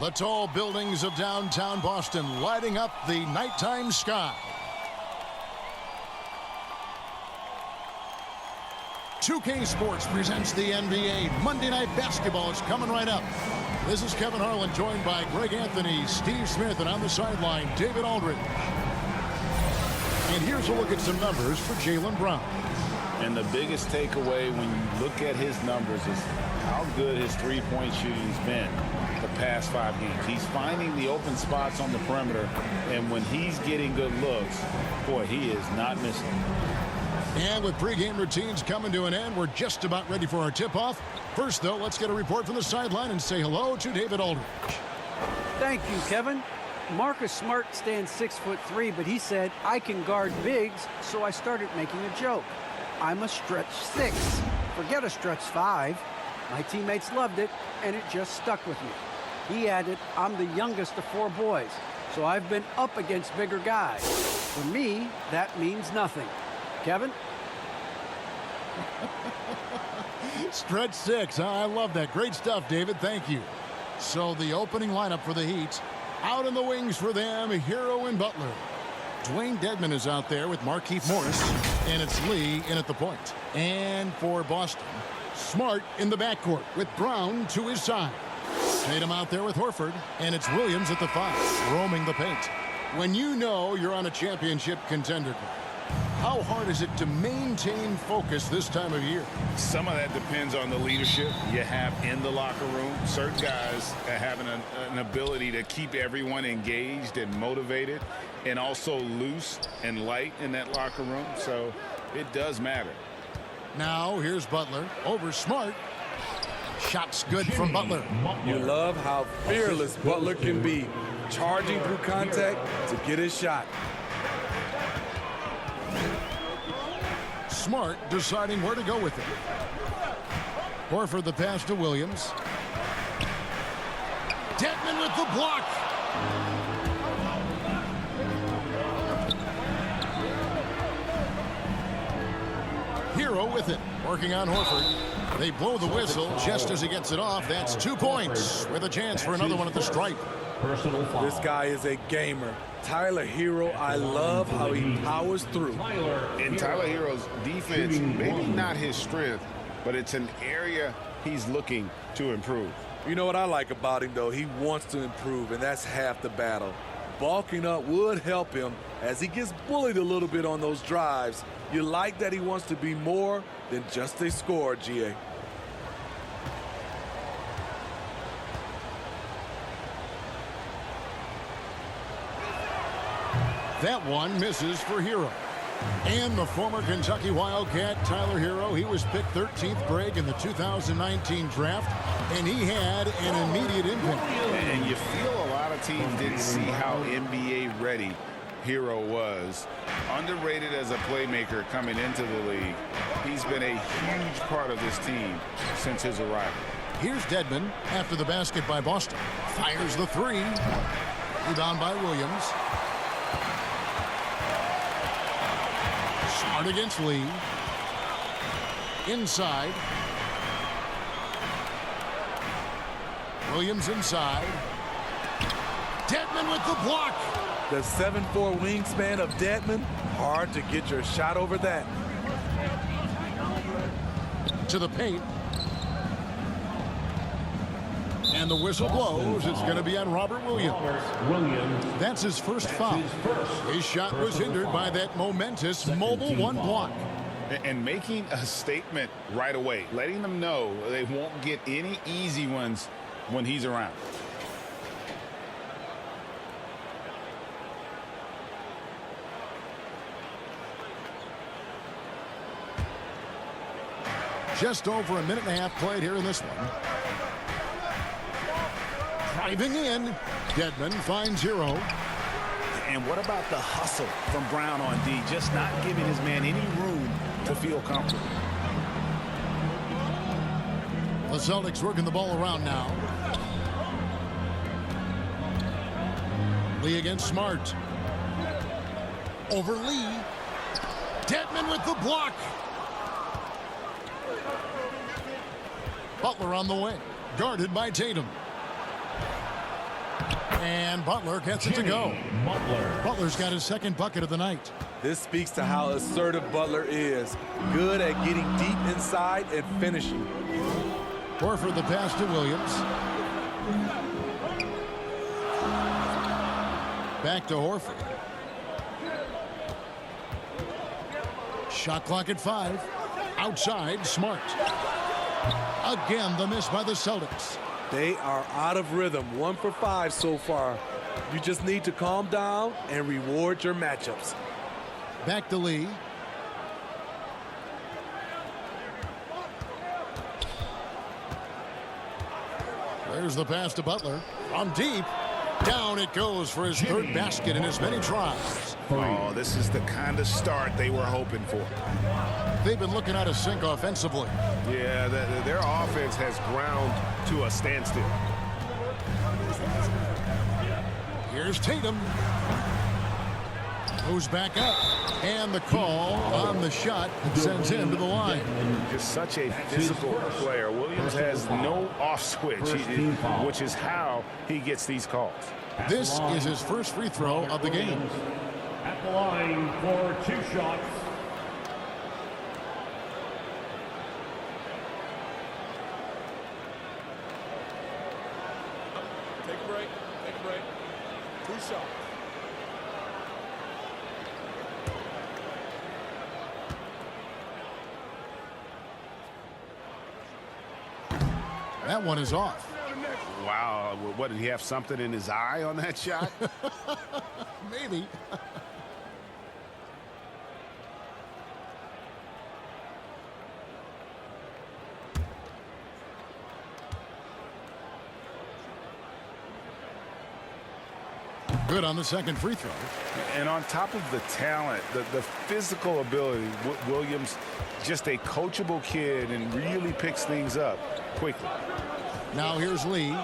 The tall buildings of downtown Boston lighting up the nighttime sky. 2K Sports presents the NBA. Monday Night Basketball is coming right up. This is Kevin Harlan, joined by Greg Anthony, Steve Smith, and on the sideline, David Aldridge. And here's a look at some numbers for Jaylen Brown. And the biggest takeaway when you look at his numbers is how good his three-point shooting's been the past 5 games. He's finding the open spots on the perimeter, and when he's getting good looks, boy, he is not missing. And with pregame routines coming to an end, we're just about ready for our tip-off. First, though, let's get a report from the sideline and say hello to David Aldridge. Thank you, Kevin. Marcus Smart stands 6'3", but he said, I can guard bigs, so I started making a joke. I'm a stretch 6. Forget a stretch 5. My teammates loved it, and it just stuck with me. He added, I'm the youngest of 4 boys, so I've been up against bigger guys. For me, that means nothing. Kevin? Stretch 6, huh? I love that. Great stuff, David. Thank you. So the opening lineup for the Heat. Out in the wings for them, Hero and Butler. Dwayne Dedmon is out there with Markieff Morris, and it's Lee in at the point. And for Boston, Smart in the backcourt with Brown to his side. Tatum out there with Horford, and it's Williams at the 5, roaming the paint. When you know you're on a championship contender, how hard is it to maintain focus this time of year? Some of that depends on the leadership you have in the locker room. Certain guys have an ability to keep everyone engaged and motivated, and also loose and light in that locker room. So it does matter. Now here's Butler over Smart. Shots good from Butler. You love how fearless Butler can be, charging through contact to get his shot. Smart deciding where to go with it. Horford the pass to Williams. Dedmon with the block. Hero with it, working on Horford. They blow the whistle just as he gets it off. That's 2 points with a chance for another one at the stripe. Personal foul. This guy is a gamer. Tyler Hero, I love how he powers through. And Tyler Hero's defense, maybe not his strength, but it's an area he's looking to improve. You know what I like about him, though? He wants to improve, and that's half the battle. Bulking up would help him as he gets bullied a little bit on those drives. You like that he wants to be more than just a scorer, GA. That one misses for Hero. And the former Kentucky Wildcat, Tyler Hero, he was picked 13th, Greg, in the 2019 draft, and he had an immediate impact. And you feel a lot of teams didn't see how NBA ready Hero was. Underrated as a playmaker coming into the league. He's been a huge part of this team since his arrival. Here's Dedmon after the basket by Boston. Fires the 3. Rebound by Williams. Smart against Lee. Inside. Williams inside. Dedmon with the block. The 7'4" wingspan of Dedmon, hard to get your shot over that. To the paint. And the whistle blows. It's going to be on Robert Williams. That's his first foul. His shot was hindered by that momentous mobile 1 block. And making a statement right away, letting them know they won't get any easy ones when he's around. Just over a minute and a half played here in this one. Driving in. Dedmon finds Hero. And what about the hustle from Brown on D? Just not giving his man any room to feel comfortable. The Celtics working the ball around now. Lee against Smart. Over Lee. Dedmon with the block. Butler on the wing. Guarded by Tatum. And Butler gets it to go. Butler's got his second bucket of the night. This speaks to how assertive Butler is. Good at getting deep inside and finishing. Horford the pass to Williams. Back to Horford. Shot clock at 5. Outside, Smart. Again, the miss by the Celtics. They are out of rhythm. 1 for 5 so far. You just need to calm down and reward your matchups. Back to Lee. There's the pass to Butler. From deep. Down it goes for his third basket in as many tries. Oh, this is the kind of start they were hoping for. They've been looking out of sync offensively. Yeah, their offense has ground to a standstill. Here's Tatum. Goes back up. And the call on the shot sends him to the line. Just such a physical player. Williams has no off switch, which is how he gets these calls. This is his first free throw of the game. At the line for 2 shots. Take a break. Take a break. 2 shots. That one is off. Wow, what, did he have something in his eye on that shot? Maybe. Good on the second free throw. And on top of the talent, the physical ability, Williams, just a coachable kid and really picks things up quickly. Now here's Lee.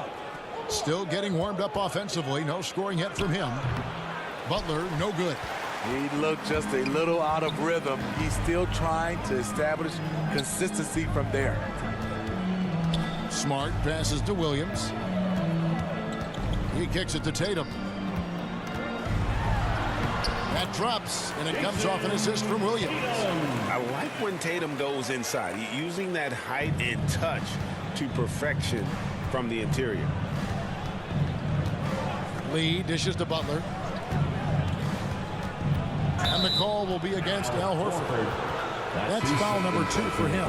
Still getting warmed up offensively. No scoring yet from him. Butler, no good. He looked just a little out of rhythm. He's still trying to establish consistency from there. Smart passes to Williams. He kicks it to Tatum. That drops, and it comes off an assist from Williams. I like when Tatum goes inside, using that height and touch to perfection from the interior. Lee dishes to Butler. And the call will be against Al Horford. That's foul number 2 for him.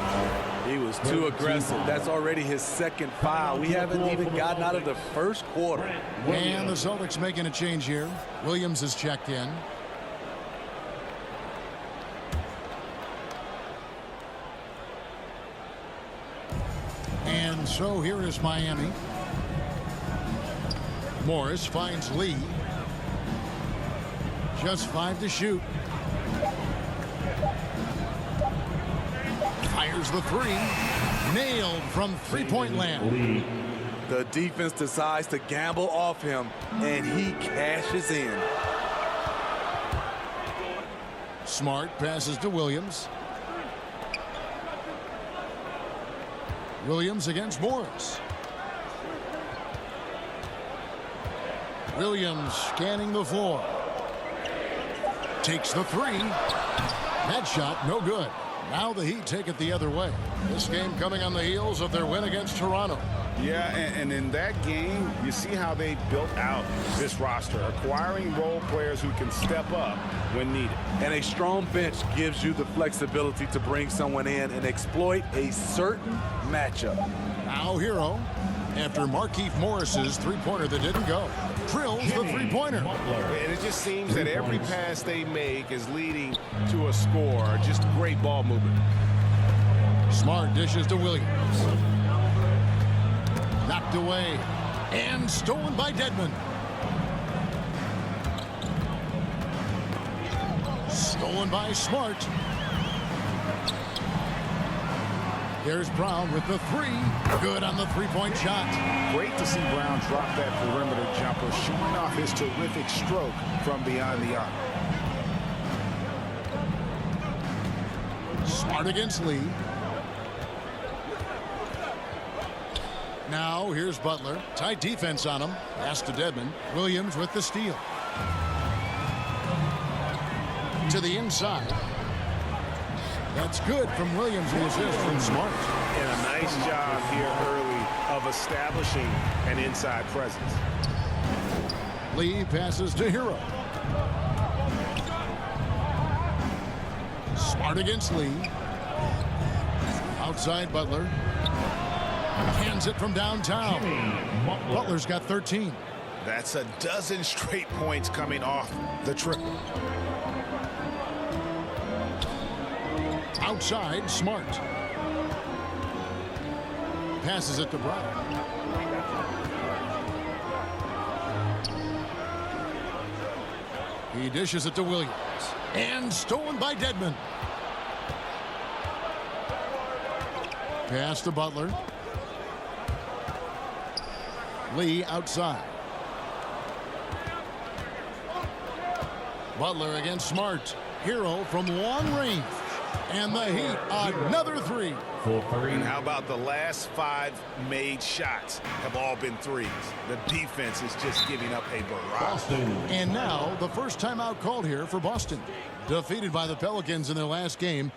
He was too aggressive. That's already his second foul. We haven't even gotten out of the first quarter. And the Celtics making a change here. Williams is checked in. And so here is Miami. Morris finds Lee. Just 5 to shoot. Fires the 3. Nailed from three-point land. The defense decides to gamble off him, and he cashes in. Smart passes to Williams. Williams against Morris. Williams scanning the floor. Takes the 3. That shot no good. Now the Heat take it the other way. This game coming on the heels of their win against Toronto. Yeah, and in that game, you see how they built out this roster, acquiring role players who can step up when needed. And a strong bench gives you the flexibility to bring someone in and exploit a certain matchup. Now Hero, after Markieff Morris's three-pointer that didn't go, drills the three-pointer. And it just seems that every pass they make is leading to a score. Just great ball movement. Smart dishes to Williams. Knocked away and stolen by Dedmon. Stolen by Smart. There's Brown with the 3. Good on the three-point shot. Great to see Brown drop that perimeter jumper, showing off his terrific stroke from beyond the arc. Smart against Lee. Now here's Butler. Tight defense on him. Pass to Dedmon. Williams with the steal. To the inside. That's good from Williams. The assist from Smart. And a nice job here early of establishing an inside presence. Lee passes to Hero. Smart against Lee. Outside Butler. Hands it from downtown. Butler's got 13. That's a dozen straight points coming off the triple. Outside, Smart. Passes it to Brown. He dishes it to Williams. And stolen by Dedmon. Pass to Butler. Lee outside. Butler against Smart. Hero from long range. And the Heat, another three. And how about the last 5 made shots have all been threes? The defense is just giving up a barrage. And now the first timeout called here for Boston. Defeated by the Pelicans in their last game.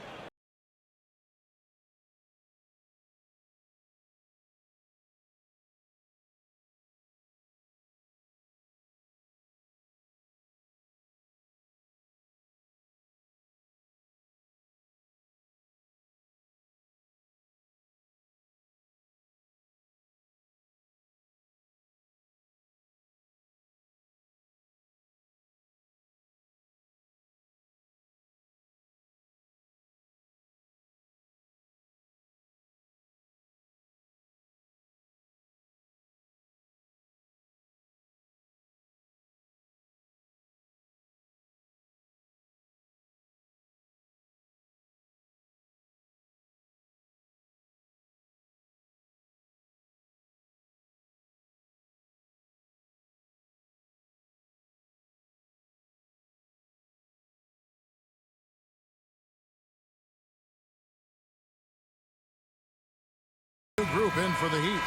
Group in for the Heat.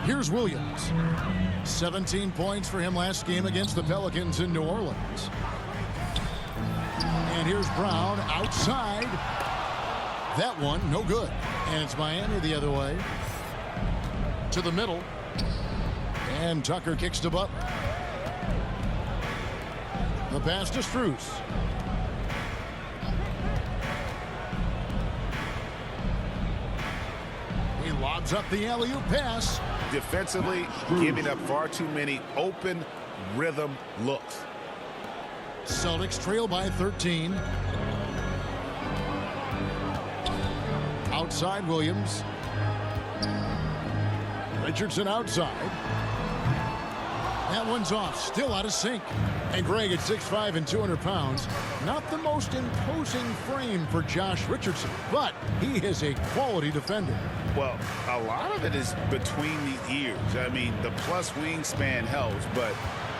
Here's Williams. 17 points for him last game against the Pelicans in New Orleans. And here's Brown outside. That one, no good. And it's Miami the other way. To the middle. And Tucker kicks to Butler. The pass to Strus. Lobs up the alley-oop pass. Defensively, giving up far too many open rhythm looks. Celtics trail by 13. Outside Williams. Richardson outside. That one's off. Still out of sync. And Greg at 6'5" and 200 pounds. Not the most imposing frame for Josh Richardson, but he is a quality defender. Well, a lot of it is between the ears. I mean, the plus wingspan helps, but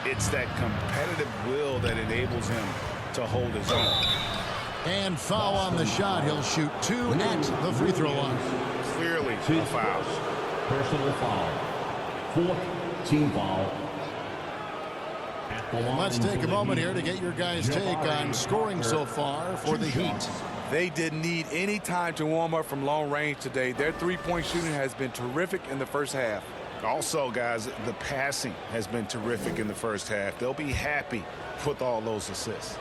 it's that competitive will that enables him to hold his own. And foul on the shot. He'll shoot 2 at the free throw line. Clearly a foul. Personal foul. 4th team foul. Let's take a moment here to get your guys' take on scoring so far for the Heat. They didn't need any time to warm up from long range today. Their three-point shooting has been terrific in the first half. Also, guys, the passing has been terrific in the first half. They'll be happy with all those assists.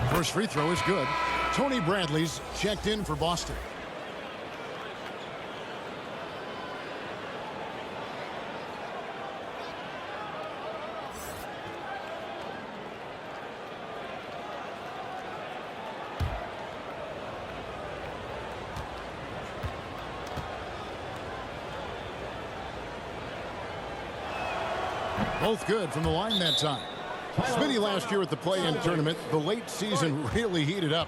First free throw is good. Tony Bradley's checked in for Boston. Both good from the line that time. Smitty, last year at the play-in tournament, the late season really heated up.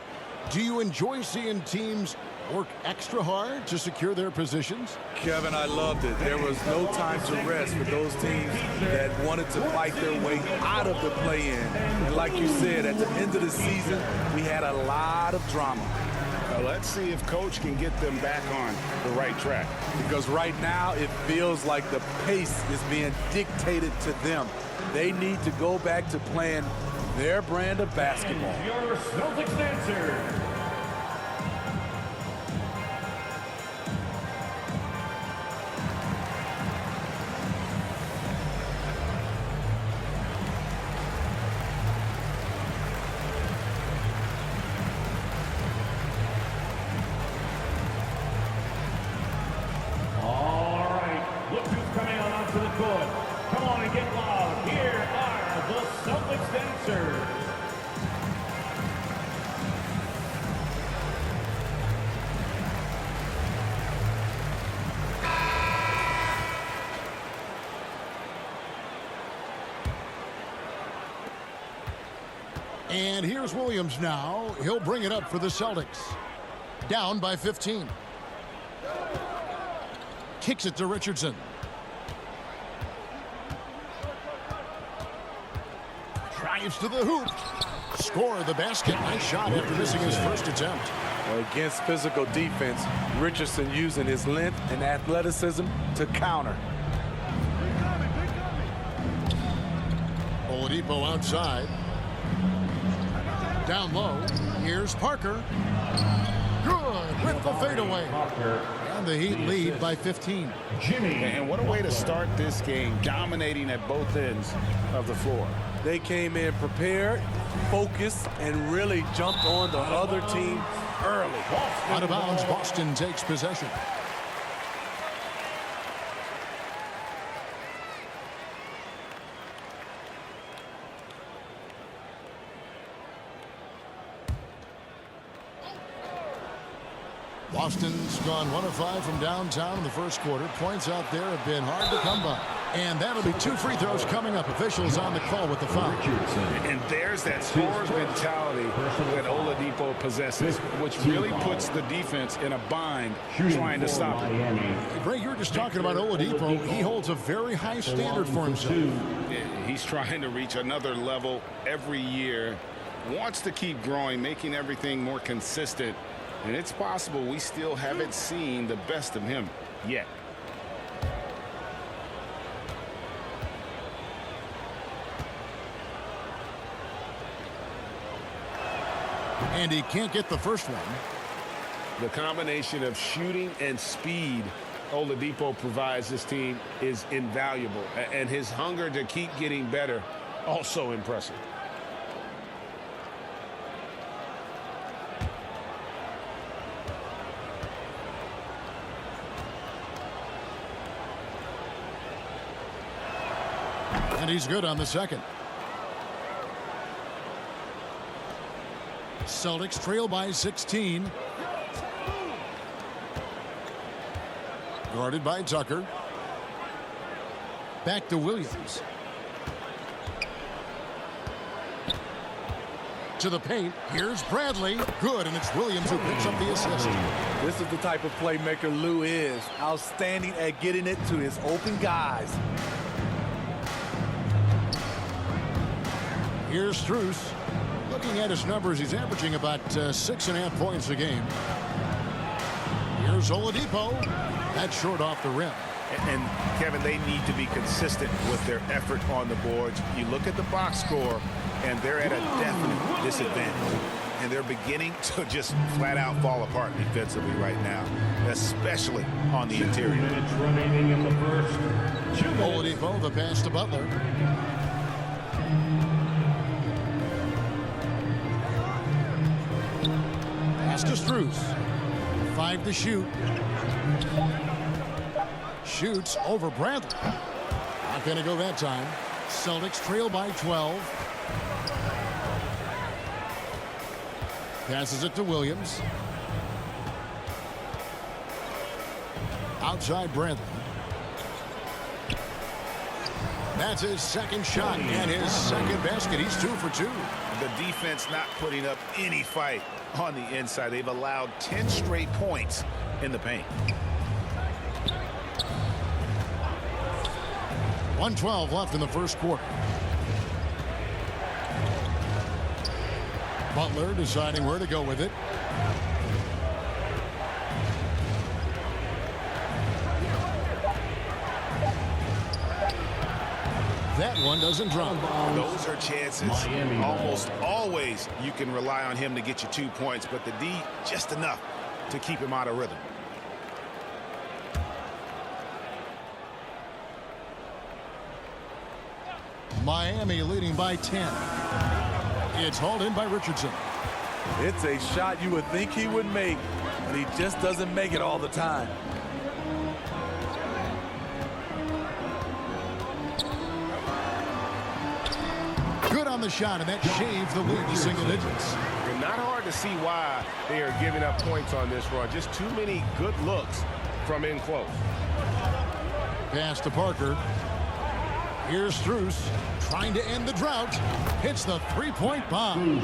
Do you enjoy seeing teams work extra hard to secure their positions. Kevin, I loved it. There was no time to rest for those teams that wanted to fight their way out of the play-in. And like you said, at the end of the season, we had a lot of drama. Well, let's see if Coach can get them back on the right track. Because right now, it feels like the pace is being dictated to them. They need to go back to playing their brand of basketball. Your Celtics answer. And here's Williams now. He'll bring it up for the Celtics. Down by 15. Kicks it to Richardson. Drives to the hoop. Score the basket. Nice shot after missing his first attempt. Well, against physical defense, Richardson using his length and athleticism to counter. Oladipo outside. Down low. Here's Parker. Good with the fadeaway. And the Heat lead by 15. And what a way to start this game, dominating at both ends of the floor. They came in prepared, focused, and really jumped on the other team early. Out of bounds, Boston takes possession. Boston's gone 1 of 5 from downtown in the first quarter. Points out there have been hard to come by. And that'll be 2 free throws coming up. Officials on the call with the foul. And there's that scorer's mentality that Oladipo possesses, which really puts the defense in a bind trying to stop him. Greg, you were just talking about Oladipo. He holds a very high standard for himself. He's trying to reach another level every year. Wants to keep growing, making everything more consistent. And it's possible we still haven't seen the best of him yet. And he can't get the first one. The combination of shooting and speed Oladipo provides this team is invaluable. And his hunger to keep getting better, also impressive. And he's good on the second. Celtics trail by 16. Guarded by Tucker. Back to Williams. To the paint. Here's Bradley. Good, and it's Williams who picks up the assist. This is the type of playmaker Lou is. Outstanding at getting it to his open guys. Here's Strus. Looking at his numbers, he's averaging about 6.5 points a game. Here's Oladipo. That's short off the rim. And Kevin, they need to be consistent with their effort on the boards. You look at the box score, and they're at a definite disadvantage. And they're beginning to just flat out fall apart defensively right now, especially on the interior. 2 minutes remaining in the first. Oladipo, the pass to Butler. Pass to Strus. 5 to shoot. Shoots over Bradley. Not going to go that time. Celtics trail by 12. Passes it to Williams. Outside Bradley. That's his second shot and his second basket. He's 2 for 2. The defense not putting up any fight. on the inside. They've allowed 10 straight points in the paint. 1:12 left in the first quarter. Butler deciding where to go with it. That one doesn't drop. Those are chances. Almost always you can rely on him to get you 2 points, but the D just enough to keep him out of rhythm. Miami leading by 10. It's hauled in by Richardson. It's a shot you would think he would make, but he just doesn't make it all the time. Good on the shot, and that shaves the lead to single digits. And not hard to see why they are giving up points on this run. Just too many good looks from in close. Pass to Parker. Here's Strus trying to end the drought. Hits the three-point bomb.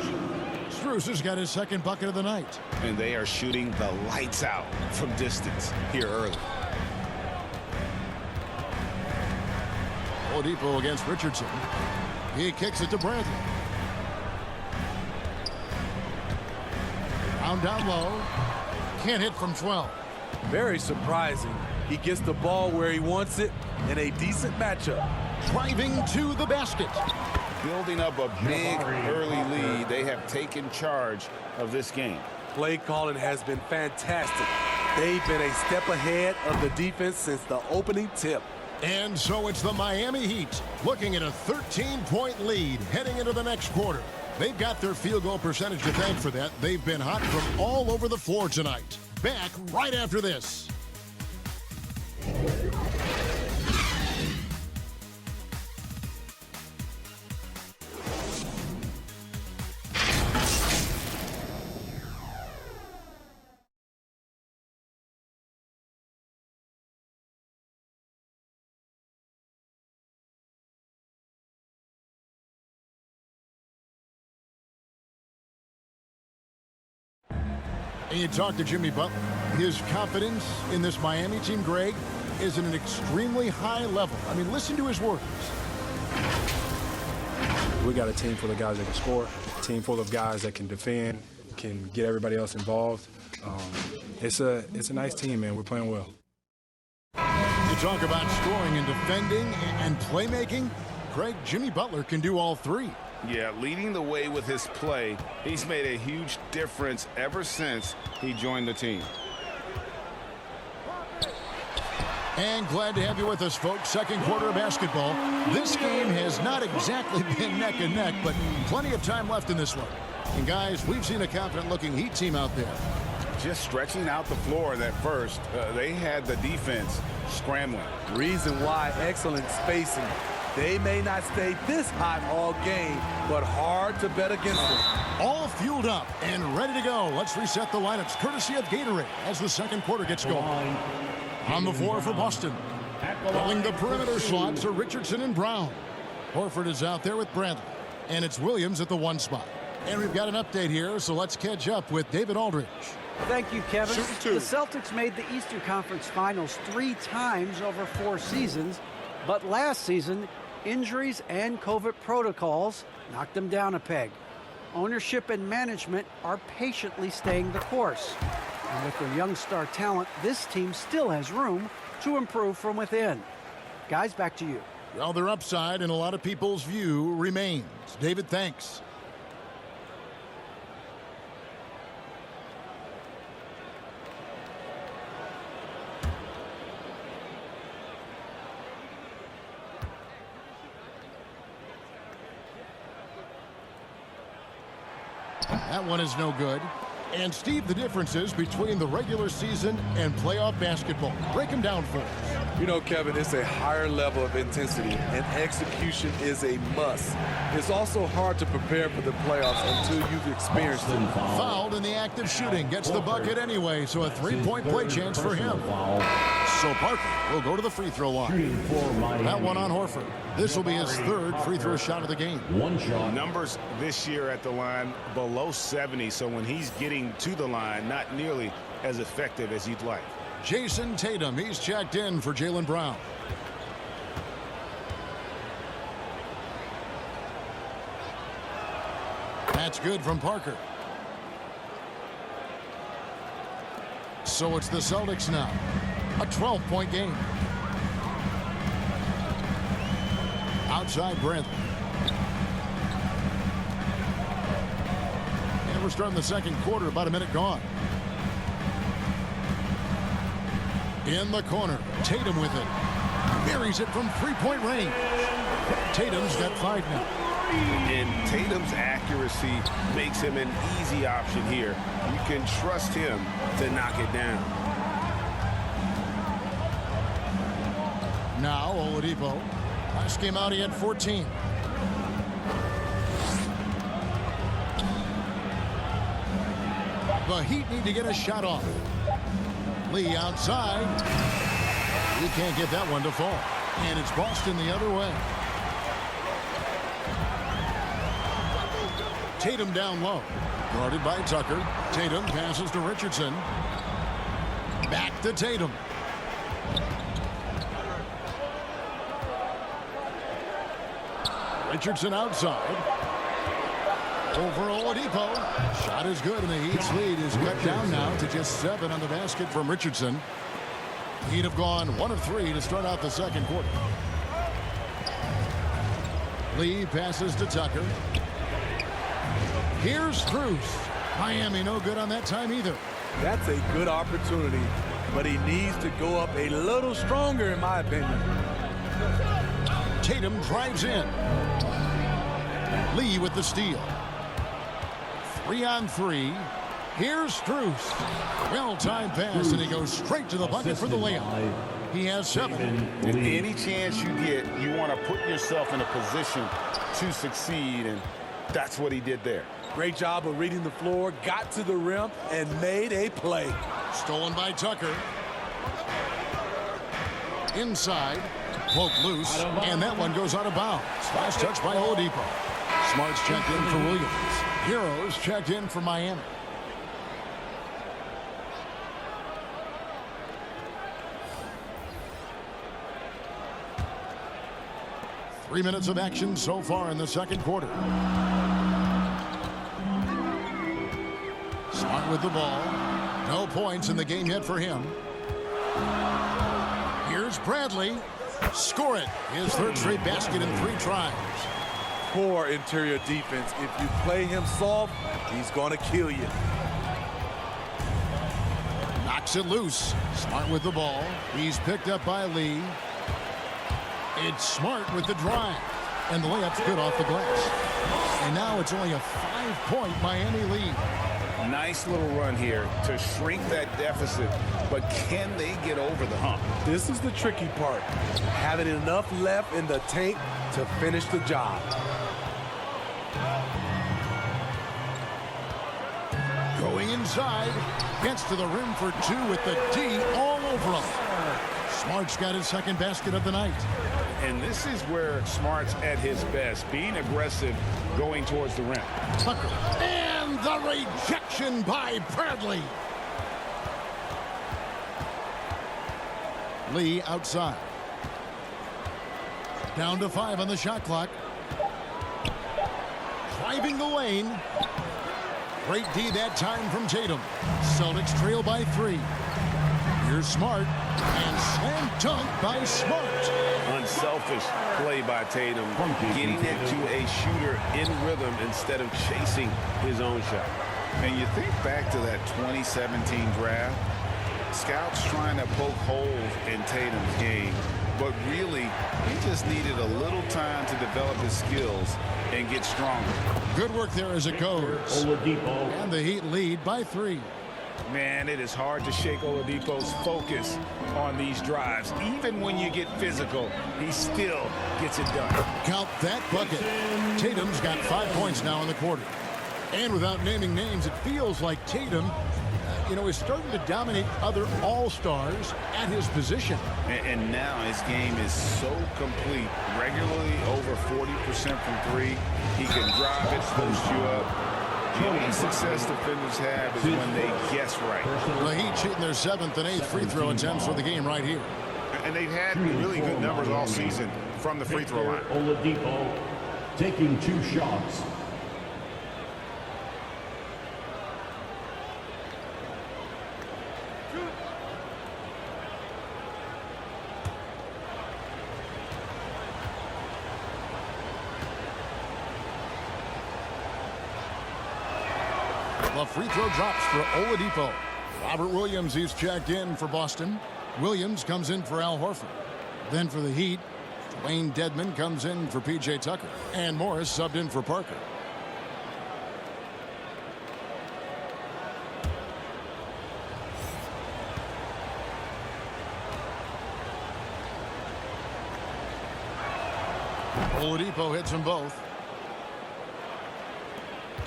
Strus has got his second bucket of the night. And they are shooting the lights out from distance here early. Oladipo against Richardson. He kicks it to Bradley. Down low. Can't hit from 12. Very surprising. He gets the ball where he wants it in a decent matchup. Driving to the basket. Building up a big early lead. They have taken charge of this game. Play calling has been fantastic. They've been a step ahead of the defense since the opening tip. And so it's the Miami Heat looking at a 13-point lead heading into the next quarter. They've got their field goal percentage to thank for that. They've been hot from all over the floor tonight. Back right after this. And you talk to Jimmy Butler. His confidence in this Miami team, Greg, is at an extremely high level. I mean, listen to his words. We got a team full of guys that can score, a team full of guys that can defend, can get everybody else involved. It's a nice team, man. We're playing well. You talk about scoring and defending and playmaking. Greg, Jimmy Butler can do all three. Yeah, leading the way with his play. He's made a huge difference ever since he joined the team. And glad to have you with us, folks. Second quarter of basketball. This game has not exactly been neck and neck, but plenty of time left in this one. And guys, we've seen a confident-looking Heat team out there. Just stretching out the floor at first. They had the defense scrambling. Reason why, excellent spacing. They may not stay this hot all game, but hard to bet against them. All fueled up and ready to go. Let's reset the lineups courtesy of Gatorade as the second quarter gets going. On the floor for Boston. Filling the perimeter slots are Richardson and Brown. Horford is out there with Bradley. And it's Williams at the 1 spot. And we've got an update here, so let's catch up with David Aldridge. Thank you, Kevin. The Celtics made the Eastern Conference Finals 3 times over 4 seasons, but last season, injuries and COVID protocols knocked them down a peg. Ownership and management are patiently staying the course. And with their young star talent, this team still has room to improve from within. Guys, back to you. Well, their upside in a lot of people's view remains. David, thanks. That one is no good. And Steve, the differences between the regular season and playoff basketball. Break them down for us. You know, Kevin, it's a higher level of intensity, and execution is a must. It's also hard to prepare for the playoffs until you've experienced it. Fouled in the act of shooting. Gets the bucket anyway, so a 3-point play chance for him. So Parker will go to the free throw line. That one on Horford. This will be his third free throw shot of the game. One shot. Numbers this year at the line below 70, so when he's getting to the line, not nearly as effective as you'd like. Jason Tatum, he's checked in for Jaylen Brown. That's good from Parker. So it's the Celtics now. A 12-point game. Outside Bradley. And we're starting the second quarter, about a minute gone. In the corner, Tatum with it. Buries it from three-point range. Tatum's got 5 now. And Tatum's accuracy makes him an easy option here. You can trust him to knock it down. Now Oladipo. Last game out he had 14. The Heat need to get a shot off. Lee outside. He can't get that one to fall. And it's Boston the other way. Tatum down low. Guarded by Tucker. Tatum passes to Richardson. Back to Tatum. Richardson outside. Over Oladipo. Shot is good, and the Heat's lead is cut down now to just 7 on the basket from Richardson. Heat have gone 1 of 3 to start out the second quarter. Lee passes to Tucker. Here's Bruce. Miami no good on that time either. That's a good opportunity, but he needs to go up a little stronger, in my opinion. Tatum drives in. Lee with the steal. 3 on 3. Here's Strus. Well-timed pass, and he goes straight to the bucket for the layup. He has 7. Any chance you get, you want to put yourself in a position to succeed, and that's what he did there. Great job of reading the floor, got to the rim, and made a play. Stolen by Tucker. Inside. Poke loose, and that one goes out of bounds. Last touch by Oladipo. Smart's checked in for Williams. Heroes checked in for Miami. Three minutes of action so far in the second quarter. Smart with the ball. No points in the game yet for him. Here's Bradley. Score it. His third straight basket in 3 tries. Poor interior defense. If you play him soft, he's going to kill you. Knocks it loose. Smart with the ball. He's picked up by Lee. It's Smart with the drive. And the layup's good off the glass. And now it's only a 5-point Miami lead. Nice little run here to shrink that deficit, but can they get over the hump? This is the tricky part. Having enough left in the tank to finish the job. Going inside. Gets to the rim for 2 with the D all over him. Smart's got his second basket of the night. And this is where Smart's at his best, being aggressive, going towards the rim. Tucker. And the rejection by Bradley. Lee outside. Down to 5 on the shot clock. Driving the lane. Great D that time from Tatum. Celtics trail by 3. Here's Smart. And slam dunk by Smart. Unselfish play by Tatum, getting it to a shooter in rhythm instead of chasing his own shot. And you think back to that 2017 draft, scouts trying to poke holes in Tatum's game, but really, he just needed a little time to develop his skills and get stronger. Good work there as it goes. Oladipo. And the Heat lead by 3. Man, it is hard to shake Oladipo's focus on these drives. Even when you get physical, he still gets it done. Count that bucket. Tatum's got 5 points now in the quarter. And without naming names, it feels like Tatum you know, is starting to dominate other all-stars at his position. And now his game is so complete. Regularly over 40% from three. He can drive it, post you up. The only success defenders have is when they guess right. The Heat shooting their 7th and 8th free throw attempts for the game right here. And they've had really good numbers all season from the free throw line. Oladipo taking 2 shots. The free throw drops for Oladipo. Robert Williams, he's checked in for Boston. Williams comes in for Al Horford. Then for the Heat, Dwayne Dedmon comes in for P.J. Tucker. And Morris subbed in for Parker. Oladipo hits them both.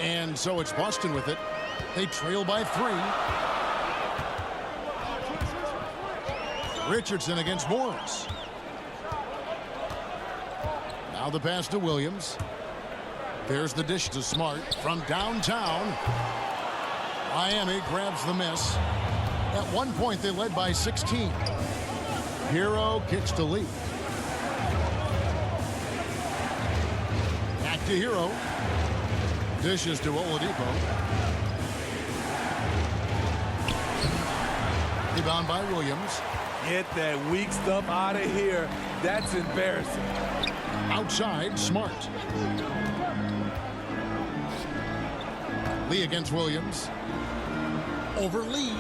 And so it's Boston with it. They trail by 3. Richardson against Morris. Now the pass to Williams. There's the dish to Smart from downtown. Miami grabs the miss. At one point they led by 16. Hero kicks to Lee. Back to Hero. Dishes to Oladipo. Rebound by Williams. Get that weak stuff out of here. That's embarrassing. Outside, Smart. Lee against Williams. Over Lee.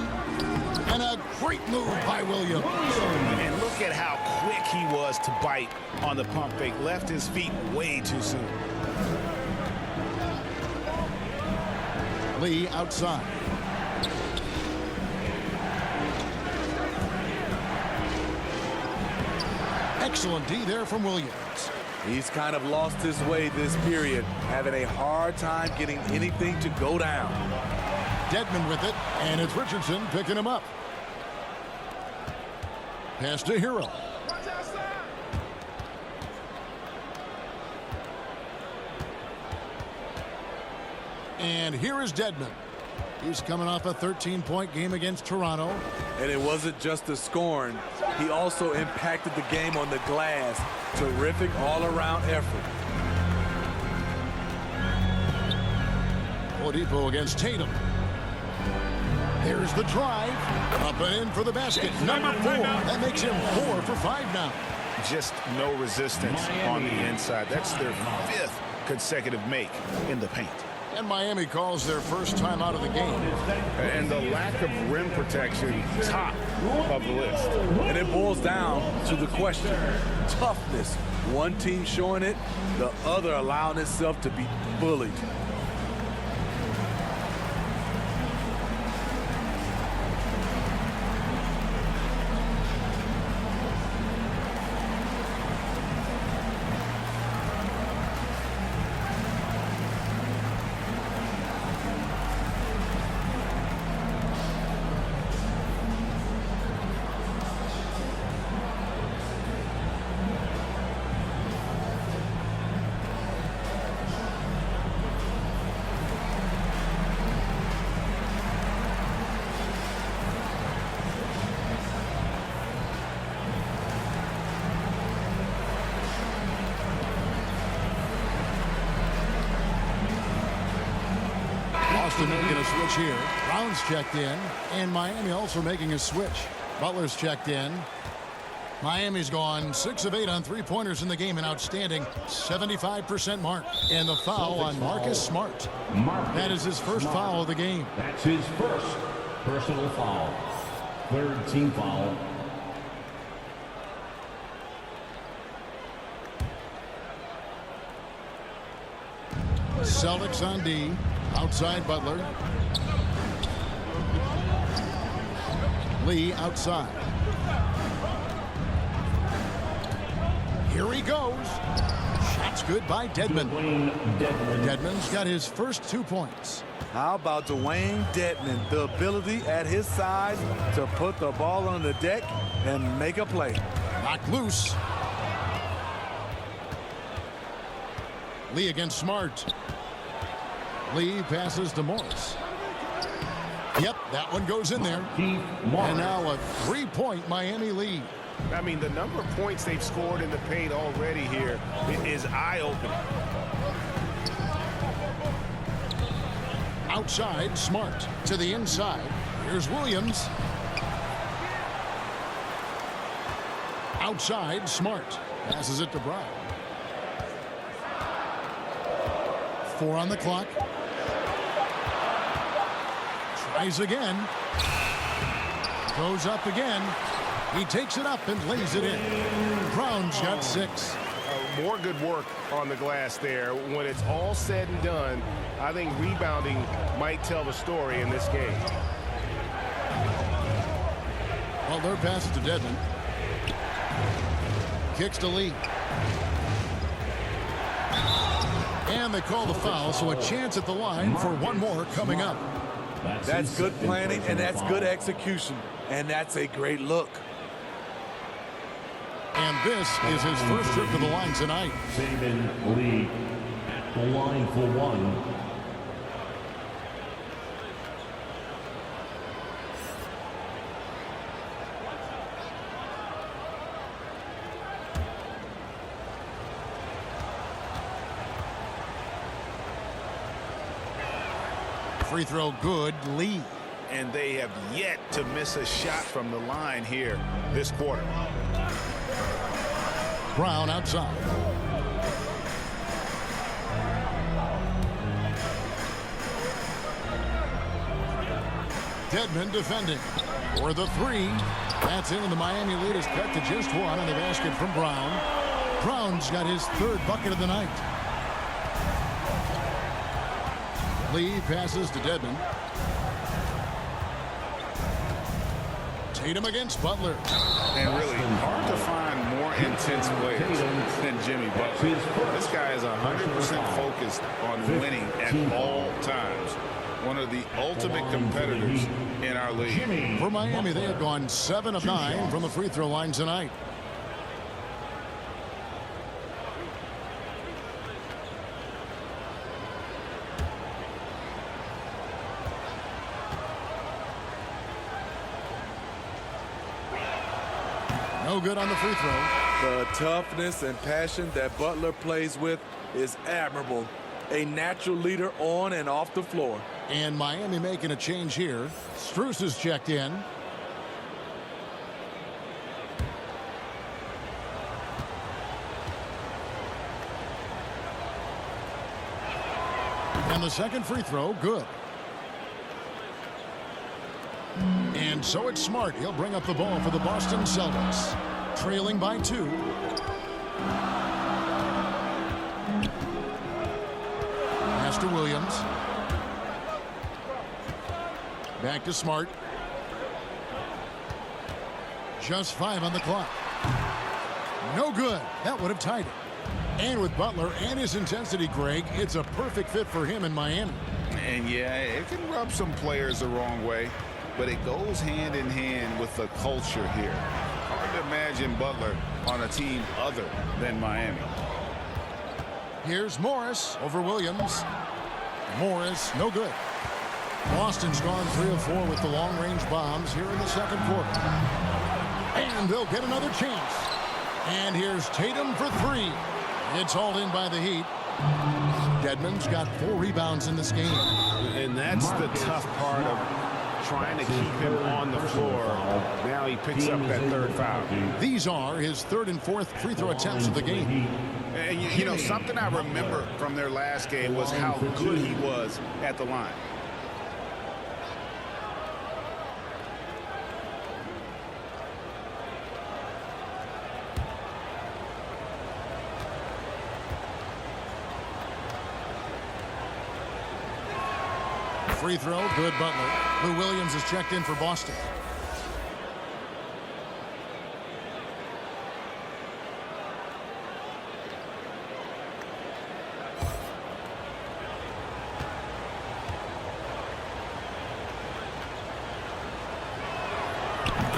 And a great move by Williams. And look at how quick he was to bite on the pump fake. Left his feet way too soon. Lee outside. Excellent D there from Williams. He's kind of lost his way this period, having a hard time getting anything to go down. Dedmon with it, and it's Richardson picking him up. Pass to Hero. And here is Dedmon. He's coming off a 13-point game against Toronto. And it wasn't just the scoring. He also impacted the game on the glass. Terrific all-around effort. Oladipo against Tatum. There's the drive. Up and in for the basket. Number 4. That makes him 4 for 5 now. Just no resistance on the inside. That's their 5th consecutive make in the paint. And Miami calls their first time out of the game. And the lack of rim protection, top of the list. And it boils down to the question. Toughness. One team showing it, the other allowing itself to be bullied. Boston making a switch here. Brown's checked in, and Miami also making a switch. Butler's checked in. Miami's gone 6 of 8 on three-pointers in the game, an outstanding 75% mark. And the foul on Marcus Smart. That is his first foul of the game. That's his first personal foul. 3rd team foul. Celtics on D. Outside Butler. Lee outside. Here he goes. Shot's good by Dedmon. Dwayne Dedmon. Dedmon's got his first 2 points. How about Dwayne Dedmon? The ability at his size to put the ball on the deck and make a play. Knocked loose. Lee against Smart. Lee passes to Morris. Yep, that one goes in there. Keith Morris. And now a 3-point Miami lead. I mean, the number of points they've scored in the paint already here is eye-opening. Outside, Smart to the inside. Here's Williams. Outside, Smart passes it to Brown. 4 on the clock. Tries again. Goes up again. He takes it up and lays it in. Brown's got 6. More good work on the glass there. When it's all said and done, I think rebounding might tell the story in this game. Butler passes to Dedmon. Kicks to Lee. And they call the foul, so a chance at the line for one more coming up. That's good planning, and that's good execution. And that's a great look. And this is his first trip to the line tonight. Saban Lee at the line for 1. Free throw good, Lee. And they have yet to miss a shot from the line here this quarter. Brown outside. Dedmon defending for the 3. That's in, and the Miami lead is cut to just 1 on the basket from Brown. Brown's got his 3rd bucket of the night. Lee passes to Dedmon. Tatum against Butler. And really hard to find more intense players than Jimmy Butler. This guy is 100% focused on winning at all times. One of the ultimate competitors in our league. For Miami, they have gone 7 of 9 from the free throw line tonight. No good on the free throw. The toughness and passion that Butler plays with is admirable. A natural leader on and off the floor. And Miami making a change here. Strus is checked in. And the second free throw, good. And so it's Smart. He'll bring up the ball for the Boston Celtics. Trailing by 2. Pass to Williams. Back to Smart. Just 5 on the clock. No good. That would have tied it. And with Butler and his intensity, Greg, it's a perfect fit for him in Miami. And yeah, it can rub some players the wrong way, but it goes hand in hand with the culture here. Hard to imagine Butler on a team other than Miami. Here's Morris over Williams. Morris, no good. Boston's gone 3 of 4 with the long-range bombs here in the second quarter. And they'll get another chance. And here's Tatum for 3. It's hauled in by the Heat. Dedmon's got 4 rebounds in this game. And that's the tough part of trying to keep him on the floor. Now he picks up that 3rd foul. These are his 3rd and 4th free throw attempts of the game. And you know, something I remember from their last game was how good he was at the line. Free throw, good Butler. Lou Williams is checked in for Boston.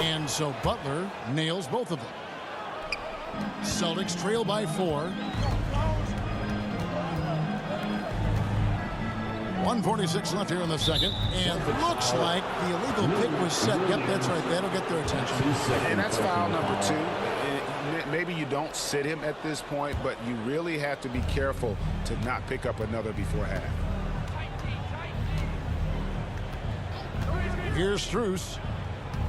And so Butler nails both of them. Celtics trail by 4. 1:46 left here in the second. And looks like the illegal pick was set. Yep, that's right. That'll get their attention. And that's foul number 2. Maybe you don't sit him at this point, but you really have to be careful to not pick up another before half. Here's Strus.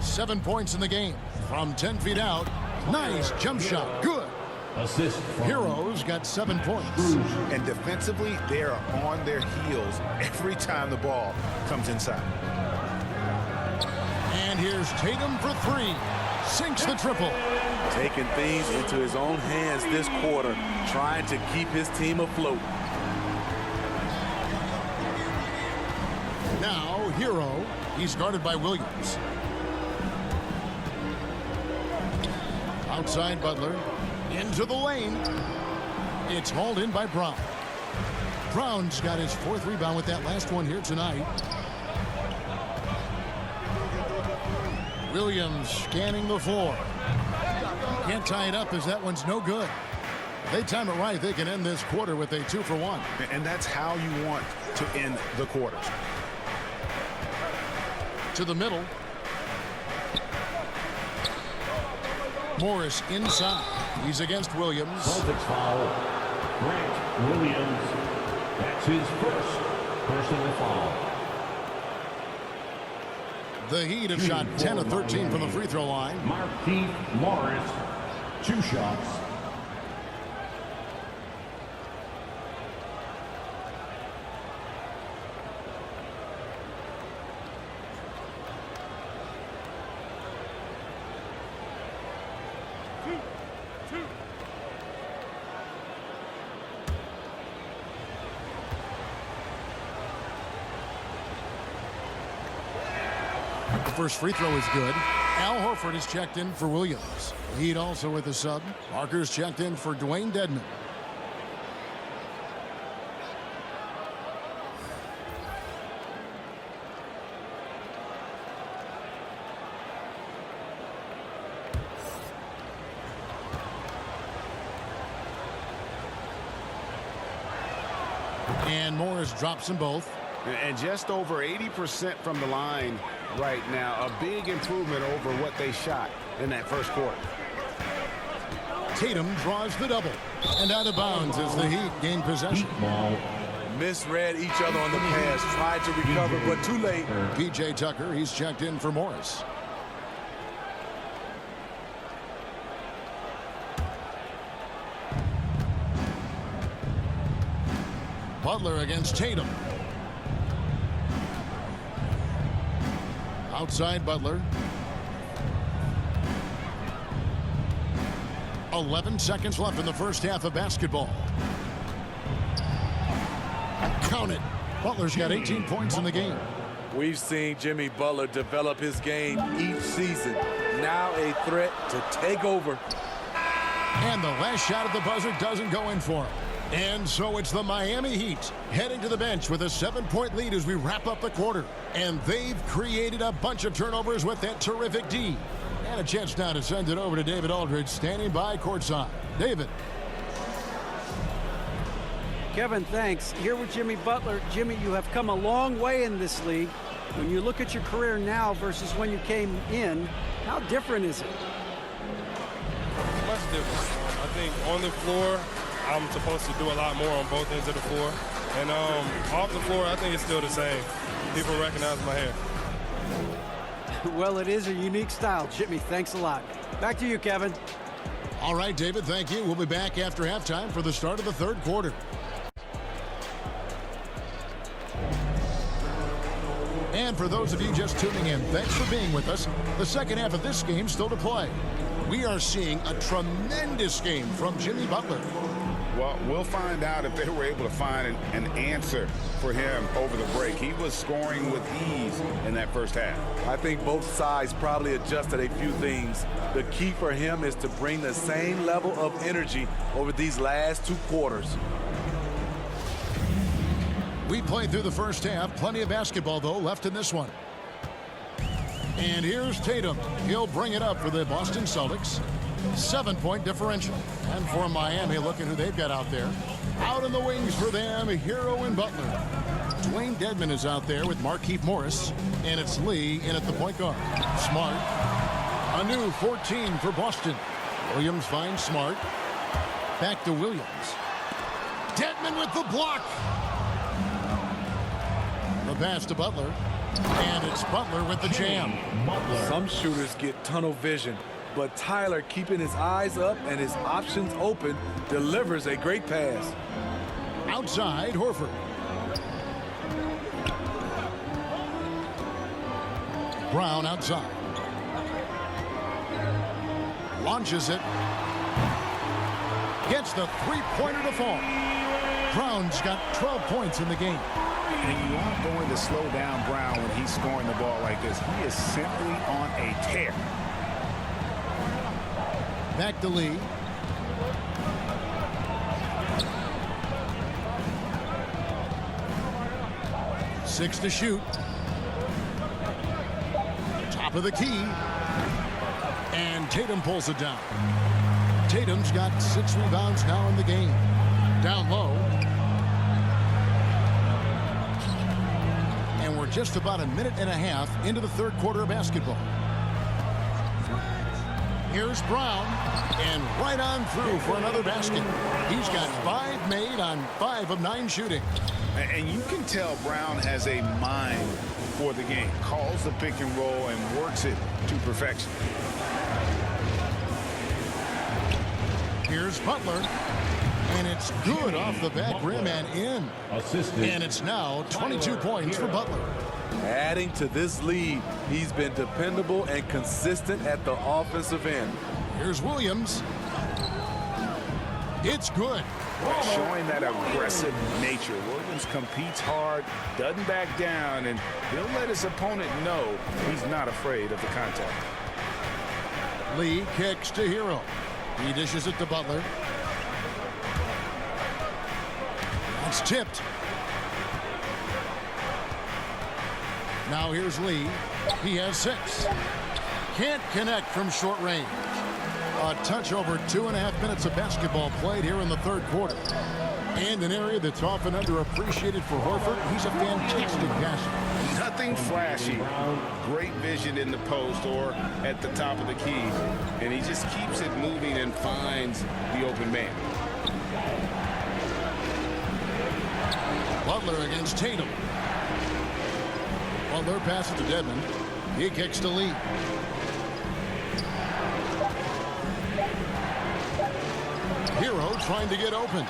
7 points in the game from 10 feet out. Nice jump shot. Good. Assist from Heroes got 7 points. And defensively, they are on their heels every time the ball comes inside. And here's Tatum for 3. Sinks the triple. Taking things into his own hands this quarter, trying to keep his team afloat. Now, Hero. He's guarded by Williams. Outside Butler. Into the lane. It's hauled in by Brown. Brown's got his 4th rebound with that last one here tonight. Williams scanning the floor. Can't tie it up as that one's no good. If they time it right, they can end this quarter with a 2-for-1. And that's how you want to end the quarters. To the middle. Morris inside. He's against Williams. Celtics foul. Grant Williams. That's his first personal foul. The Heat have shot 10 of 13 from the free throw line. Markieff Morris. 2 shots. First free throw is good. Al Horford is checked in for Williams. Heat also with a sub. Parker's checked in for Dwayne Dedmon. And Morris drops them both. And just over 80% from the line right now. A big improvement over what they shot in that first quarter. Tatum draws the double. And out of bounds as the Heat gain possession. Misread each other on the pass. Tried to recover, but too late. P.J. Tucker, he's checked in for Morris. Butler against Tatum. Outside Butler. 11 seconds left in the first half of basketball. Count it. Butler's got 18 points in the game. We've seen Jimmy Butler develop his game each season. Now a threat to take over. And the last shot at the buzzer doesn't go in for him. And so it's the Miami Heat heading to the bench with a 7-point lead as we wrap up the quarter. And they've created a bunch of turnovers with that terrific D. And a chance now to send it over to David Aldridge, standing by courtside. David. Kevin, thanks. Here with Jimmy Butler. Jimmy, you have come a long way in this league. When you look at your career now versus when you came in, how different is it? Much different. I think on the floor, I'm supposed to do a lot more on both ends of the floor. And off the floor, I think it's still the same. People recognize my hair. Well, it is a unique style. Jimmy, thanks a lot. Back to you, Kevin. All right, David, thank you. We'll be back after halftime for the start of the third quarter. And for those of you just tuning in, thanks for being with us. The second half of this game still to play. We are seeing a tremendous game from Jimmy Butler. Well, we'll find out if they were able to find an answer for him over the break. He was scoring with ease in that first half. I think both sides probably adjusted a few things. The key for him is to bring the same level of energy over these last 2 quarters. We played through the first half. Plenty of basketball, though, left in this one. And here's Tatum. He'll bring it up for the Boston Celtics. 7-point differential. And for Miami, look at who they've got out there. Out in the wings for them, Hero and Butler. Dwayne Dedmon is out there with Markieff Morris. And it's Lee in at the point guard. Smart. A new 14 for Boston. Williams finds Smart. Back to Williams. Dedmon with the block. The pass to Butler. And it's Butler with the jam. Some shooters get tunnel vision, but Tyler, keeping his eyes up and his options open, delivers a great pass. Outside, Horford. Brown outside. Launches it. Gets the three-pointer to fall. Brown's got 12 points in the game. And you aren't going to slow down Brown when he's scoring the ball like this. He is simply on a tear. Back to Lee. Six to shoot. Top of the key. And Tatum pulls it down. Tatum's got 6 rebounds now in the game. Down low. And we're just about a minute and a half into the third quarter of basketball. Here's Brown, and right on through for another basket. He's got 5 made on 5 of 9 shooting. And you can tell Brown has a mind for the game. Calls the pick and roll and works it to perfection. Here's Butler. And it's good off the back rim and in. And it's now 22 points for Butler. Adding to this lead, he's been dependable and consistent at the offensive end. Here's Williams. It's good. Showing that aggressive nature. Williams competes hard, doesn't back down, and he'll let his opponent know he's not afraid of the contact. Lee kicks to Hero. He dishes it to Butler. It's tipped. Now here's Lee. He has 6. Can't connect from short range. A touch over 2.5 minutes of basketball played here in the third quarter. And an area that's often underappreciated for Horford. He's a fantastic passer. Nothing flashy. Great vision in the post or at the top of the key. And he just keeps it moving and finds the open man. Butler against Tatum. Butler passes to Dedmon. He kicks to Lee. Hero trying to get open.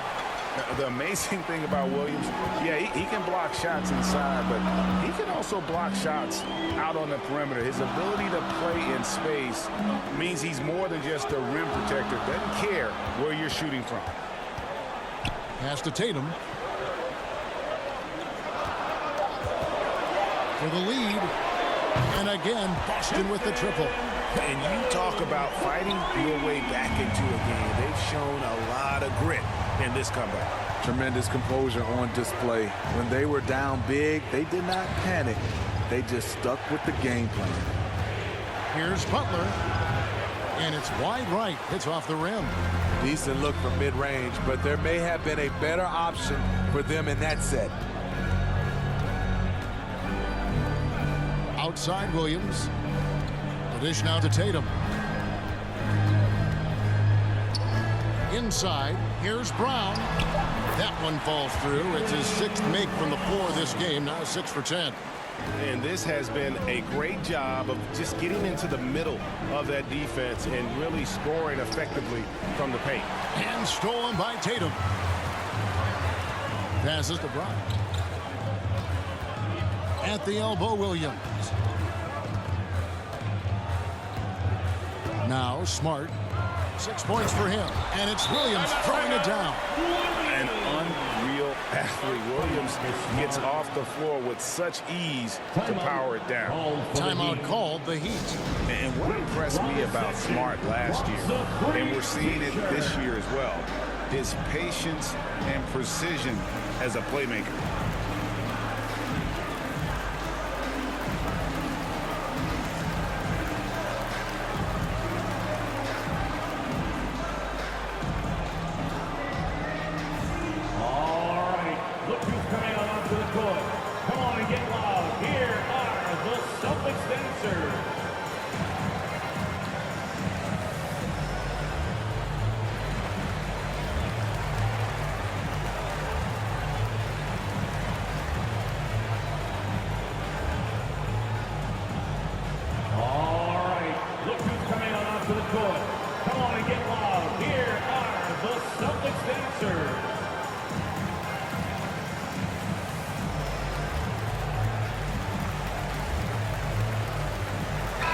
The amazing thing about Williams, yeah, he can block shots inside, but he can also block shots out on the perimeter. His ability to play in space means he's more than just a rim protector. Doesn't care where you're shooting from. Pass to Tatum. For the lead. And again, Boston with the triple. And you talk about fighting your way back into a game. They've shown a lot of grit in this comeback. Tremendous composure on display. When they were down big, they did not panic. They just stuck with the game plan. Here's Butler. And it's wide right. Hits off the rim. Decent look from mid-range, but there may have been a better option for them in that set. Outside Williams. The dish now to Tatum. Inside, here's Brown. That one falls through. It's his 6th make from the floor this game, now 6 for 10. And this has been a great job of just getting into the middle of that defense and really scoring effectively from the paint. And stolen by Tatum. Passes to Brown. At the elbow, Williams. Now Smart. 6 points for him. And it's Williams throwing it down. An unreal athlete. Williams gets off the floor with such ease to power it down. Timeout called, the Heat. And what impressed me about Smart last year, and we're seeing it this year as well, is patience and precision as a playmaker.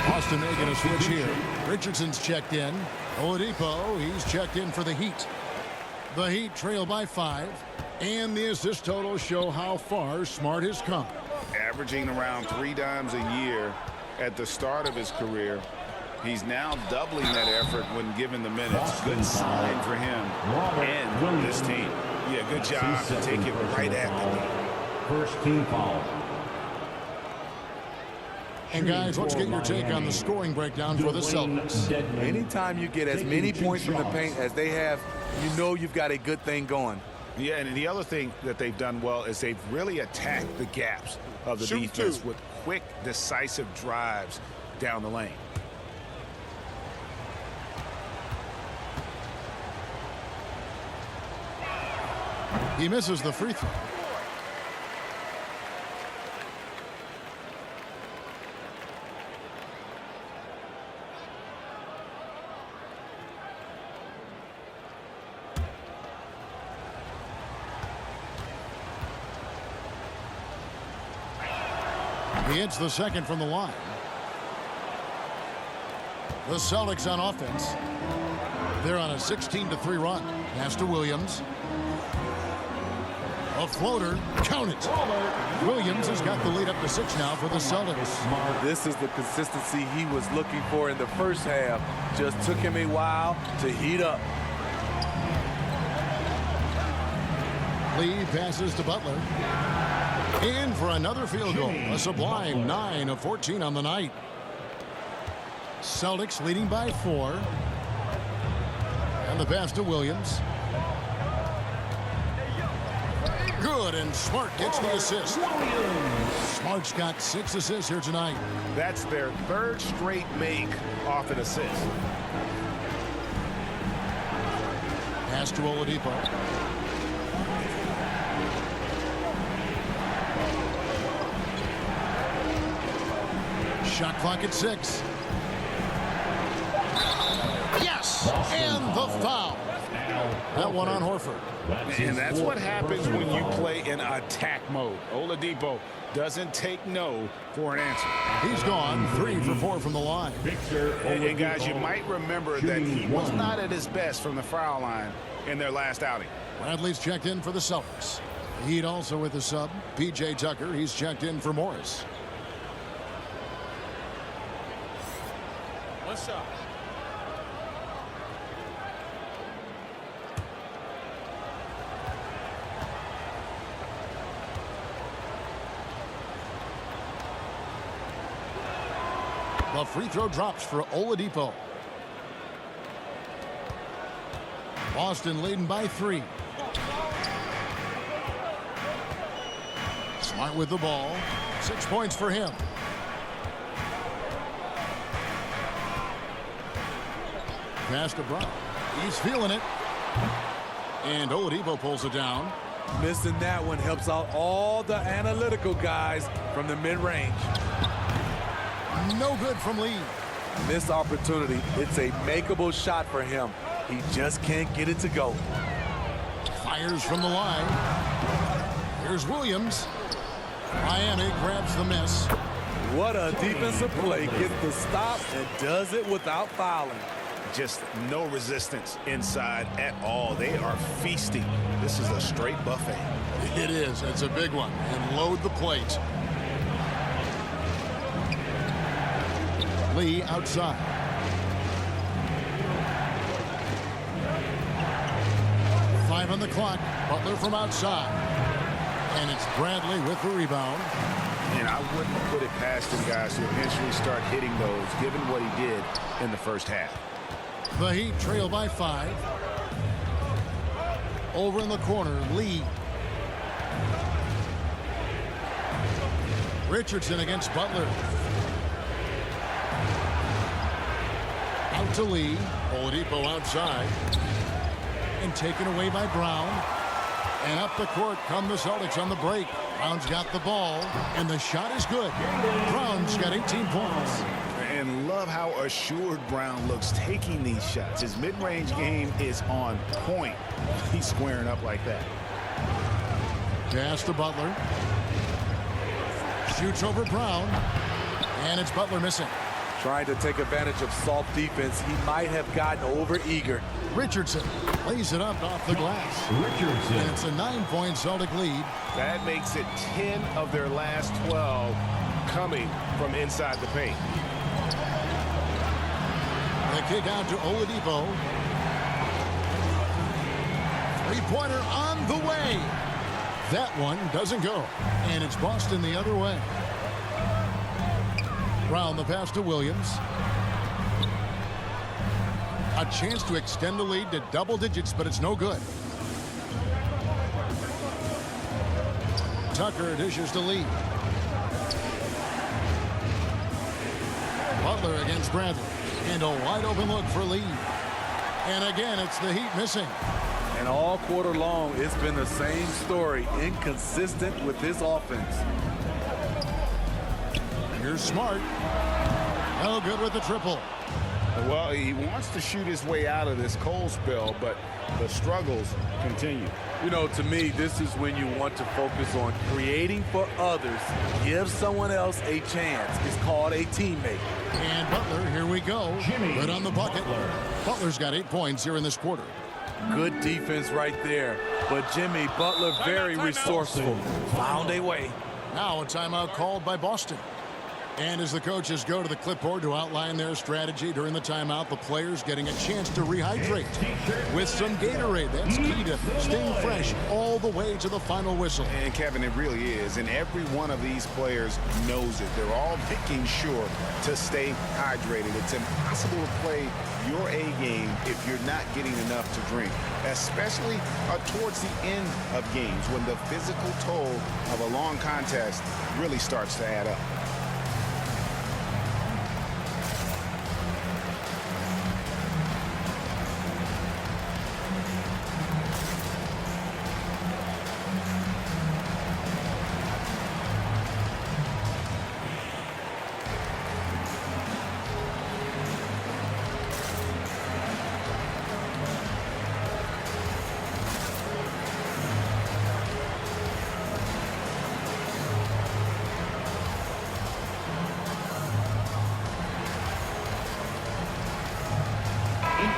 Boston making a switch here. Richardson's checked in. Oladipo, he's checked in for the Heat. The Heat trail by 5. And the assist totals show how far Smart has come. Averaging around 3 dimes a year at the start of his career. He's now doubling that effort when given the minutes. Good sign for him and this team. Yeah, good job to take it right at the knee. First team foul. And guys, let's get your take on the scoring breakdown for the Celtics. Anytime you get as many points from the paint as they have, you know you've got a good thing going. Yeah, and the other thing that they've done well is they've really attacked the gaps of the defense with quick, decisive drives down the lane. He misses the free throw. He hits the second from the line. The Celtics on offense. They're on a 16-3 run. Pass to Williams. A floater. Count it. Williams has got the lead up to 6 now for the Celtics. This is the consistency he was looking for in the first half. Just took him a while to heat up. Lee passes to Butler. In for another field goal. A sublime 9 of 14 on the night. Celtics leading by 4. And the pass to Williams. Good, and Smart gets the assist. Smart's got 6 assists here tonight. That's their 3rd straight make off an assist. Pass to Oladipo. Shot clock at 6. Yes, and the foul. That one on Horford. And that's what happens when you play in attack mode. Oladipo doesn't take no for an answer. He's gone 3 for 4 from the line. And guys, you might remember that he was not at his best from the foul line in their last outing. Bradley's checked in for the Celtics. Heat also with the sub. P.J. Tucker, he's checked in for Morris. What's up? The free throw drops for Oladipo. Boston leading by 3. Smart with the ball. 6 points for him. Pass to Brown. He's feeling it. And Oladipo pulls it down. Missing that one helps out all the analytical guys from the mid-range. No good from Lee. Missed opportunity. It's a makeable shot for him. He just can't get it to go. Fires from the line. Here's Williams. Miami grabs the miss. What a defensive play. Gets the stop and does it without fouling. Just no resistance inside at all. They are feasting. This is a straight buffet. It is. It's a big one. And load the plate. Lee outside. Five on the clock. Butler from outside. And it's Bradley with the rebound. And I wouldn't put it past him, guys, to eventually start hitting those, given what he did in the first half. The Heat trail by 5. Over in the corner, Lee. Richardson against Butler. Out to Lee. Oladipo outside. And taken away by Brown. And up the court come the Celtics on the break. Brown's got the ball. And the shot is good. Brown's got 18 points. And love how assured Brown looks taking these shots. His mid-range game is on point. He's squaring up like that. Pass to Butler. Shoots over Brown. And it's Butler missing. Trying to take advantage of soft defense. He might have gotten over-eager. Richardson lays it up off the glass. Richardson. And it's a 9-point Celtic lead. That makes it 10 of their last 12 coming from inside the paint. The kick out to Oladipo. Three-pointer on the way. That one doesn't go. And it's Boston the other way. Brown the pass to Williams. A chance to extend the lead to double digits, but it's no good. Tucker dishes to Lee. Butler against Bradley. And a wide open look for Lee. And again, it's the Heat missing. And all quarter long, it's been the same story. Inconsistent with this offense. Here's Smart. No good with the triple. Well, he wants to shoot his way out of this cold spell, but the struggles continue. You know, to me, this is when you want to focus on creating for others. Give someone else a chance. It's called a teammate. And Butler, here we go. Jimmy Good on the bucket. Butler. Butler's got 8 points here in this quarter. Good defense right there. But Jimmy Butler very resourceful. Found a way. Now a timeout called by Boston. And as the coaches go to the clipboard to outline their strategy during the timeout, the players getting a chance to rehydrate with some Gatorade. That's key to staying fresh all the way to the final whistle. And Kevin, it really is. And every one of these players knows it. They're all making sure to stay hydrated. It's impossible to play your A game if you're not getting enough to drink, especially towards the end of games when the physical toll of a long contest really starts to add up.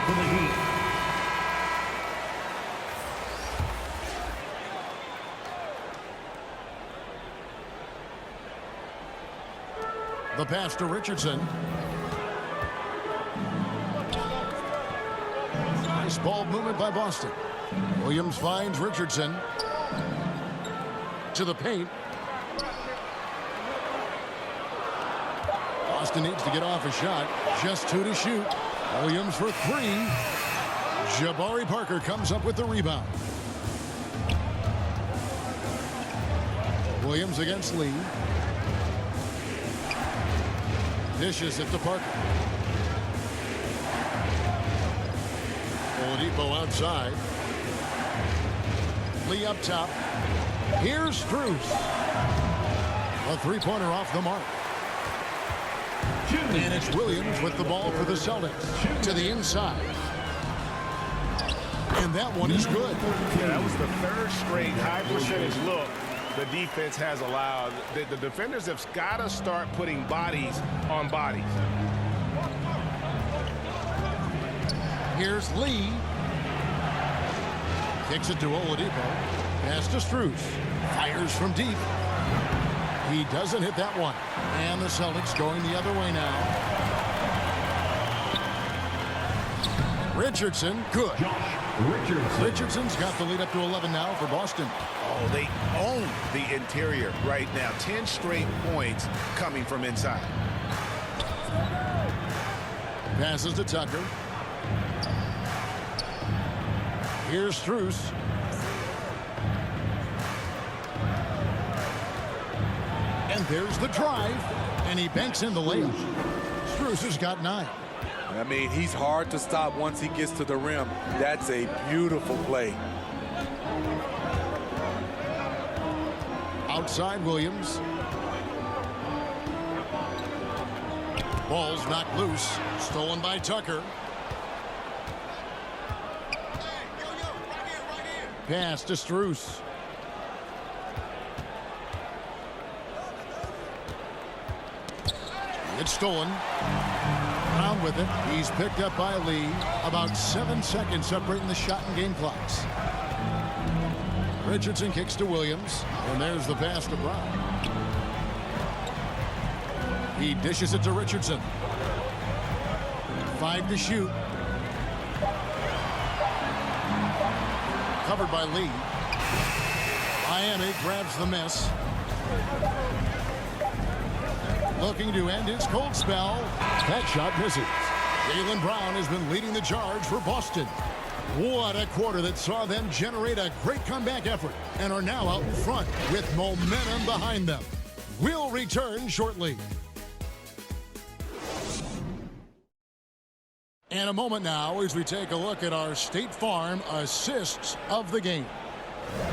For the Heat. The pass to Richardson. Nice ball movement by Boston. Williams finds Richardson. To the paint. Boston needs to get off a shot. Just 2 to shoot. Williams for 3. Jabari Parker comes up with the rebound. Williams against Lee. Dishes it to Parker. Oladipo outside. Lee up top. Here's Strus. A three-pointer off the mark. And it's Williams with the ball for the Celtics. To the inside. And that one is good. Yeah, that was the third straight high percentage look the defense has allowed. The defenders have got to start putting bodies on bodies. Here's Lee. Kicks it to Oladipo. Pass to Strus. Fires from deep. He doesn't hit that one. And the Celtics going the other way now. Richardson, good. Richardson's got the lead up to 11 now for Boston. Oh, they own the interior right now. 10 straight points coming from inside. Passes to Tucker. Here's Strus. And there's the drive. And he banks in the layup. Strus has got 9. I mean, he's hard to stop once he gets to the rim. That's a beautiful play. Outside Williams. Ball's knocked loose. Stolen by Tucker. Pass to Strus. It's stolen. Brown with it. He's picked up by Lee. About 7 seconds separating the shot and game clocks. Richardson kicks to Williams. And there's the pass to Brown. He dishes it to Richardson. 5 to shoot. Covered by Lee. Miami grabs the miss. Looking to end his cold spell. That shot misses. Jaylen Brown has been leading the charge for Boston. What a quarter that saw them generate a great comeback effort and are now out in front with momentum behind them. We'll return shortly. In a moment now as we take a look at our State Farm assists of the game.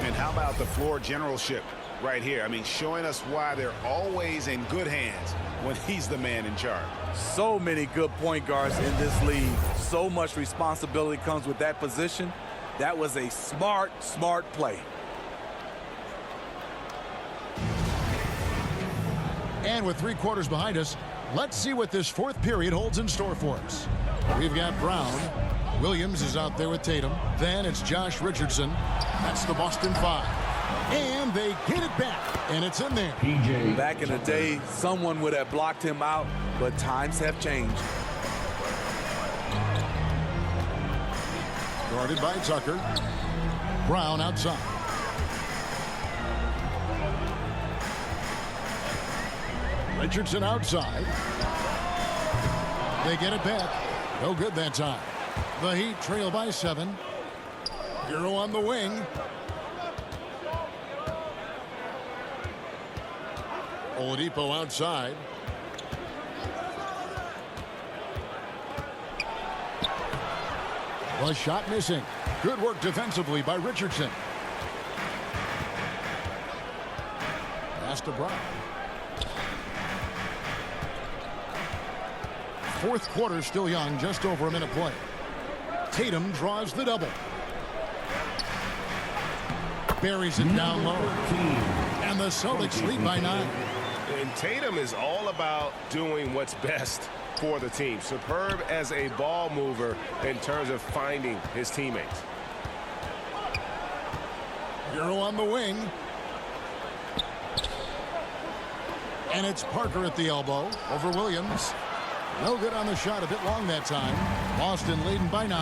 And how about the floor generalship right here? I mean, showing us why they're always in good hands when he's the man in charge. So many good point guards in this league. So much responsibility comes with that position. That was a smart play. And with 3 quarters behind us, let's see what this fourth period holds in store for us. We've got Brown. Williams is out there with Tatum. Then it's Josh Richardson. That's the Boston 5. And they get it back. And it's in there. Back in the day, someone would have blocked him out, but times have changed. Guarded by Tucker. Brown outside. Richardson outside. They get it back. No good that time. The Heat trail by 7. Hero on the wing. Oladipo outside. The shot missing. Good work defensively by Richardson. Pass to Brown. Fourth quarter still young, just over a minute play. Tatum draws the double. Buries it down low. And the Celtics lead by 9. And Tatum is all about doing what's best for the team. Superb as a ball mover in terms of finding his teammates. Hero on the wing. And it's Parker at the elbow over Williams. No good on the shot, a bit long that time. Boston leading by 9.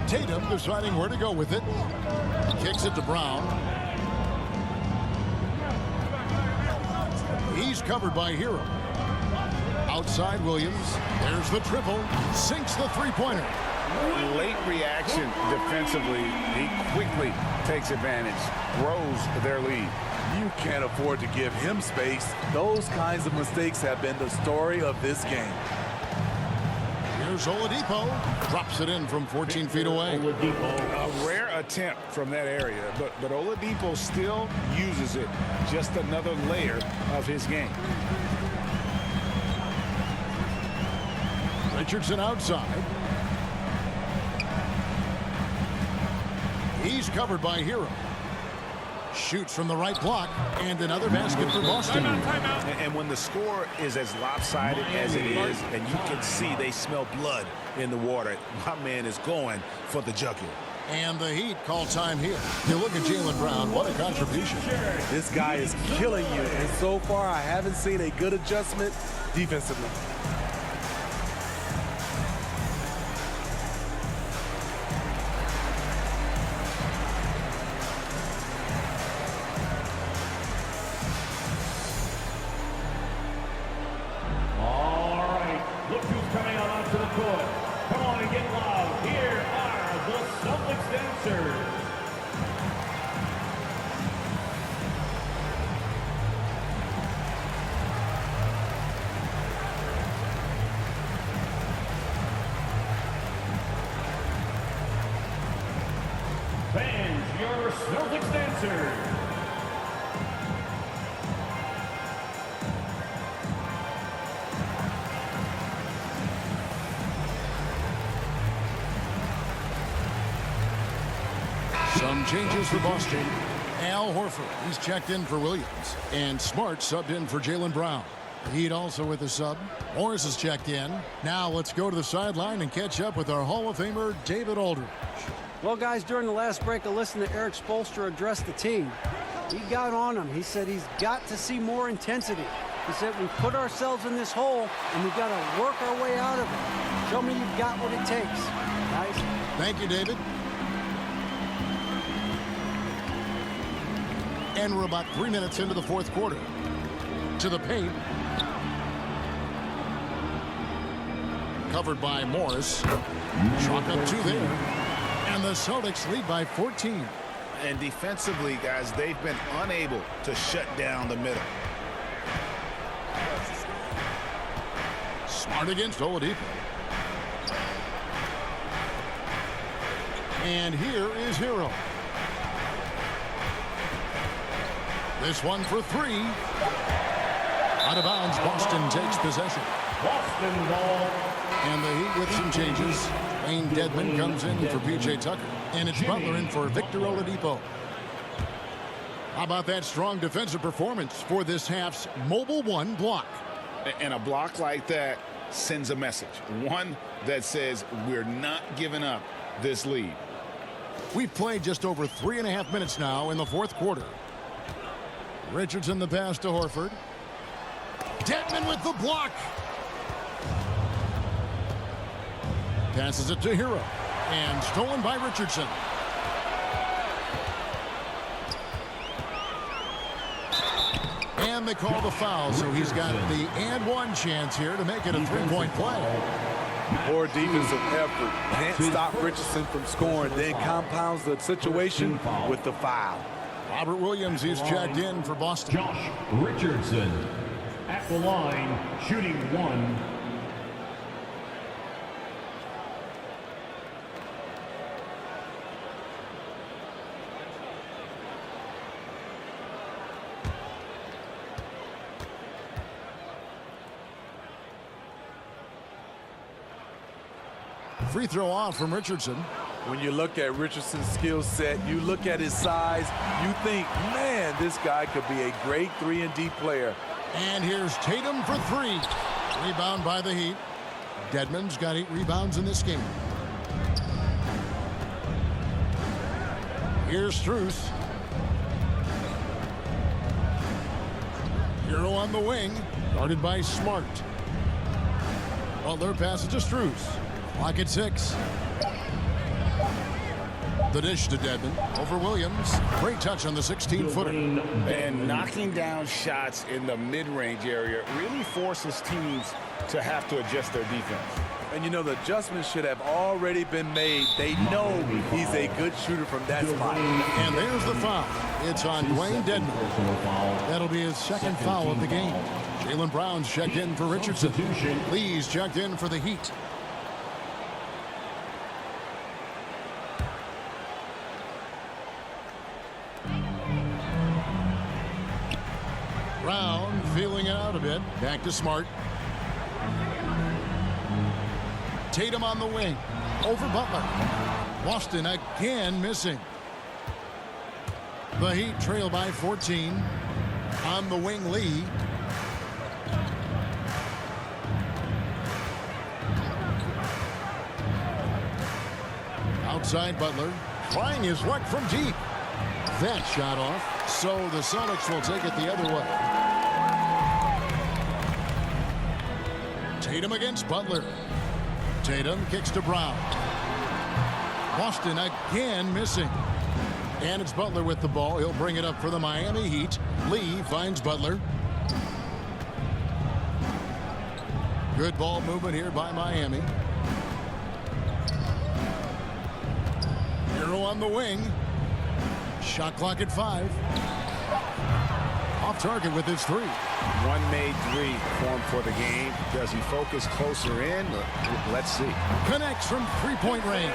Tatum deciding where to go with it. Kicks it to Brown. He's covered by Hero. Outside Williams. There's the triple. Sinks the three-pointer. Late reaction defensively. He quickly takes advantage. Grows their lead. You can't afford to give him space. Those kinds of mistakes have been the story of this game. Here's Oladipo. Drops it in from 14 feet away. A rare attempt from that area, but Oladipo still uses it. Just another layer of his game. Richardson outside. He's covered by Hero. Shoots from the right block, and another basket for Boston. And when the score is as lopsided as it is, and you can see they smell blood in the water, my man is going for the jugular. And the Heat call time here. You look at Jaylen Brown, what a contribution. This guy is killing you, and so far I haven't seen a good adjustment defensively. Fans, your Celtics dancers. Some changes for Boston. Al Horford, he's checked in for Williams. And Smart subbed in for Jaylen Brown. The Heat also with the sub. Morris is checked in. Now let's go to the sideline and catch up with our Hall of Famer, David Aldridge. Well, guys, during the last break, I listened to Eric Spoelstra address the team. He got on him. He said he's got to see more intensity. He said we put ourselves in this hole, and we've got to work our way out of it. Show me you've got what it takes, guys. Thank you, David. And we're about 3 minutes into the fourth quarter. To the paint. Covered by Morris. Chalk up 2 there. And the Celtics lead by 14. And defensively, guys, they've been unable to shut down the middle. Smart against Oladipo. And here is Hero. This one for 3. Out of bounds, Boston takes possession. Boston ball. And the Heat with some changes. Wayne Dedmon comes in for P.J. Tucker. And it's Butler in for Victor Oladipo. How about that strong defensive performance for this half's Mobile 1 block? And a block like that sends a message. One that says we're not giving up this lead. We've played just over 3.5 minutes now in the fourth quarter. Richardson the pass to Horford. Dedmon with the block. Passes it to Hero. And stolen by Richardson. And they call the foul, so he's got the and one chance here to make it a 3-point play. Poor defensive effort. Can't stop Richardson from scoring. Then compounds the situation with the foul. Robert Williams, he's checked in for Boston. Josh Richardson at the line, shooting 1. Free throw off from Richardson. When you look at Richardson's skill set, you look at his size, you think, man, this guy could be a great 3-and-D player. And here's Tatum for 3. Rebound by the Heat. Dedmon's got 8 rebounds in this game. Here's Strus. Hero on the wing, guarded by Smart. Butler passes to Strus. Clock at 6. The dish to Dedmon over Williams. Great touch on the 16-footer. And knocking down shots in the mid-range area really forces teams to have to adjust their defense. And you know, the adjustments should have already been made. They know he's a good shooter from that spot. And there's the foul. It's on Dwayne Dedmon. That'll be his second foul of the game. Jaylen Brown's checked in for Richardson. Lee's checked in for the Heat. Brown feeling it out a bit. Back to Smart. Tatum on the wing. Over Butler. Boston again missing. The Heat trail by 14. On the wing, Lee. Outside Butler. Trying his luck from deep. That shot off. So the Celtics will take it the other way. Tatum against Butler. Tatum kicks to Brown. Boston again missing. And it's Butler with the ball. He'll bring it up for the Miami Heat. Lee finds Butler. Good ball movement here by Miami. Hero on the wing. Shot clock at 5. Off target with his 3. One made 3 formed for the game. Does he focus closer in? Let's see. Connects from 3-point range.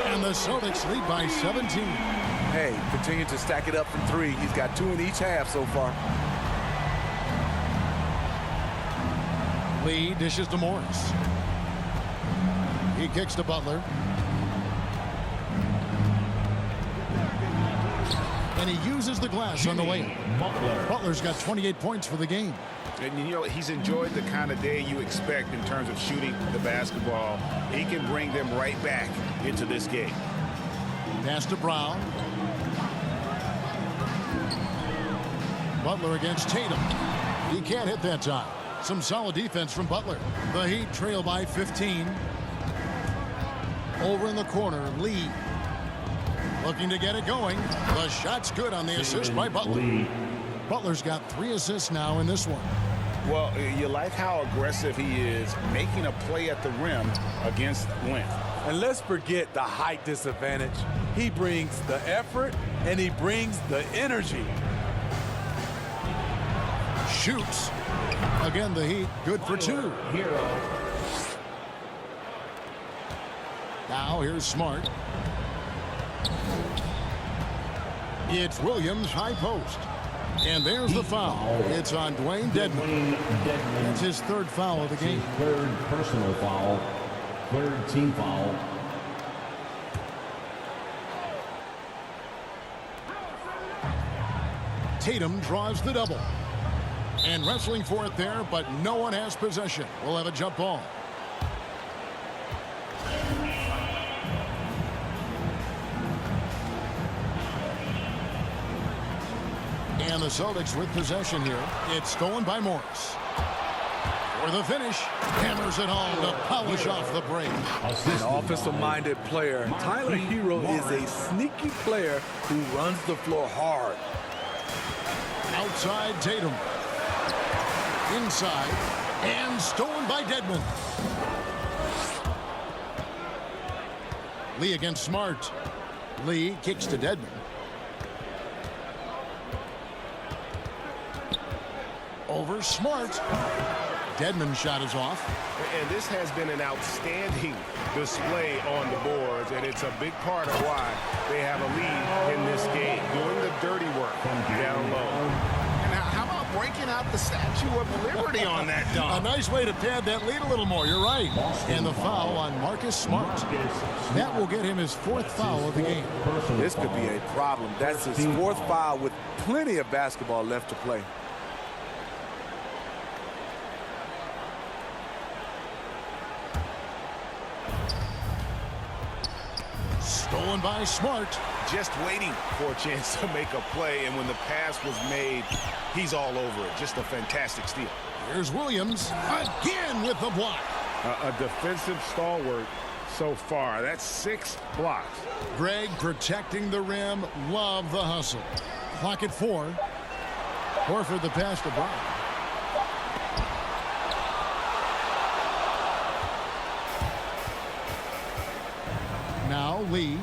And the Celtics lead by 17. Hey, continue to stack it up from 3. He's got 2 in each half so far. Lee dishes to Morris. He kicks to Butler. And he uses the glass on the way. Butler's got 28 points for the game. And you know, he's enjoyed the kind of day you expect in terms of shooting the basketball. He can bring them right back into this game. Pass to Brown. Butler against Tatum. He can't hit that time. Some solid defense from Butler. The Heat trail by 15. Over in the corner, Lee. Looking to get it going. The shot's good on the assist by Butler. Butler's got 3 assists now in this one. Well, you like how aggressive he is making a play at the rim against length. And let's forget the height disadvantage. He brings the effort and he brings the energy. Shoots. Again, the Heat good for 2. Now here's Smart. It's Williams, high post. And there's the foul. It's on Dwayne Dedmon. That's his 3rd foul of the game. 3rd personal foul. 3rd team foul. Tatum draws the double. And wrestling for it there, but no one has possession. We'll have a jump ball. And the Celtics with possession here. It's stolen by Morris. For the finish, hammers it home to polish off the break. An offensive-minded player. Tyler Hero is a sneaky player who runs the floor hard. Outside Tatum. Inside. And stolen by Dedmon. Lee against Smart. Lee kicks to Dedmon. Over Smart. Dedman's shot is off. And this has been an outstanding display on the boards, and it's a big part of why they have a lead in this game, doing the dirty work down low. And how about breaking out the Statue of Liberty on that dunk? A nice way to pad that lead a little more. You're right. And the foul on Marcus Smart. That will get him his 4th foul of the game. This could be a problem. That's his 4th foul with plenty of basketball left to play. Stolen by Smart. Just waiting for a chance to make a play, and when the pass was made, he's all over it. Just a fantastic steal. Here's Williams again with the block. A defensive stalwart so far. That's 6 blocks. Greg protecting the rim. Love the hustle. Clock at 4. Horford the pass to Brown. Now Lee.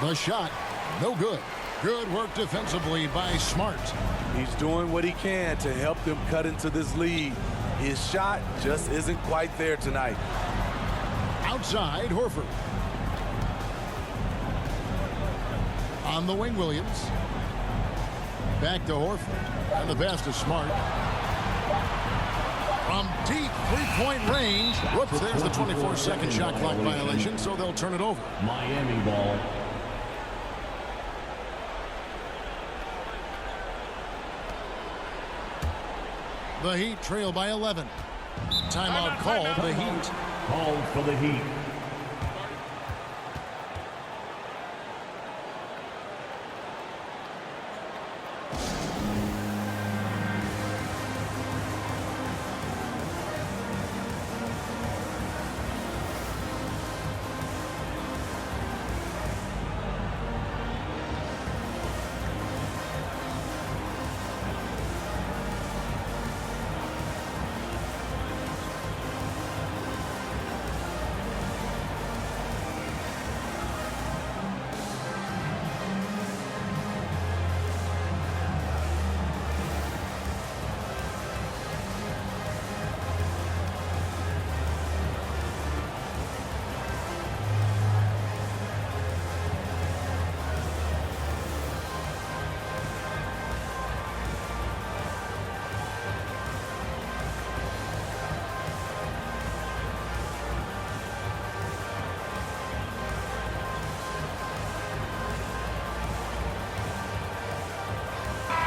The shot, no good. Good work defensively by Smart. He's doing what he can to help them cut into this lead. His shot just isn't quite there tonight. Outside, Horford. On the wing, Williams. Back to Horford. And the pass to Smart. From deep 3-point range. Whoops, there's the 24-second shot clock violation, so they'll turn it over. Miami ball. The Heat trail by 11. Timeout called, the Heat. Called for the Heat.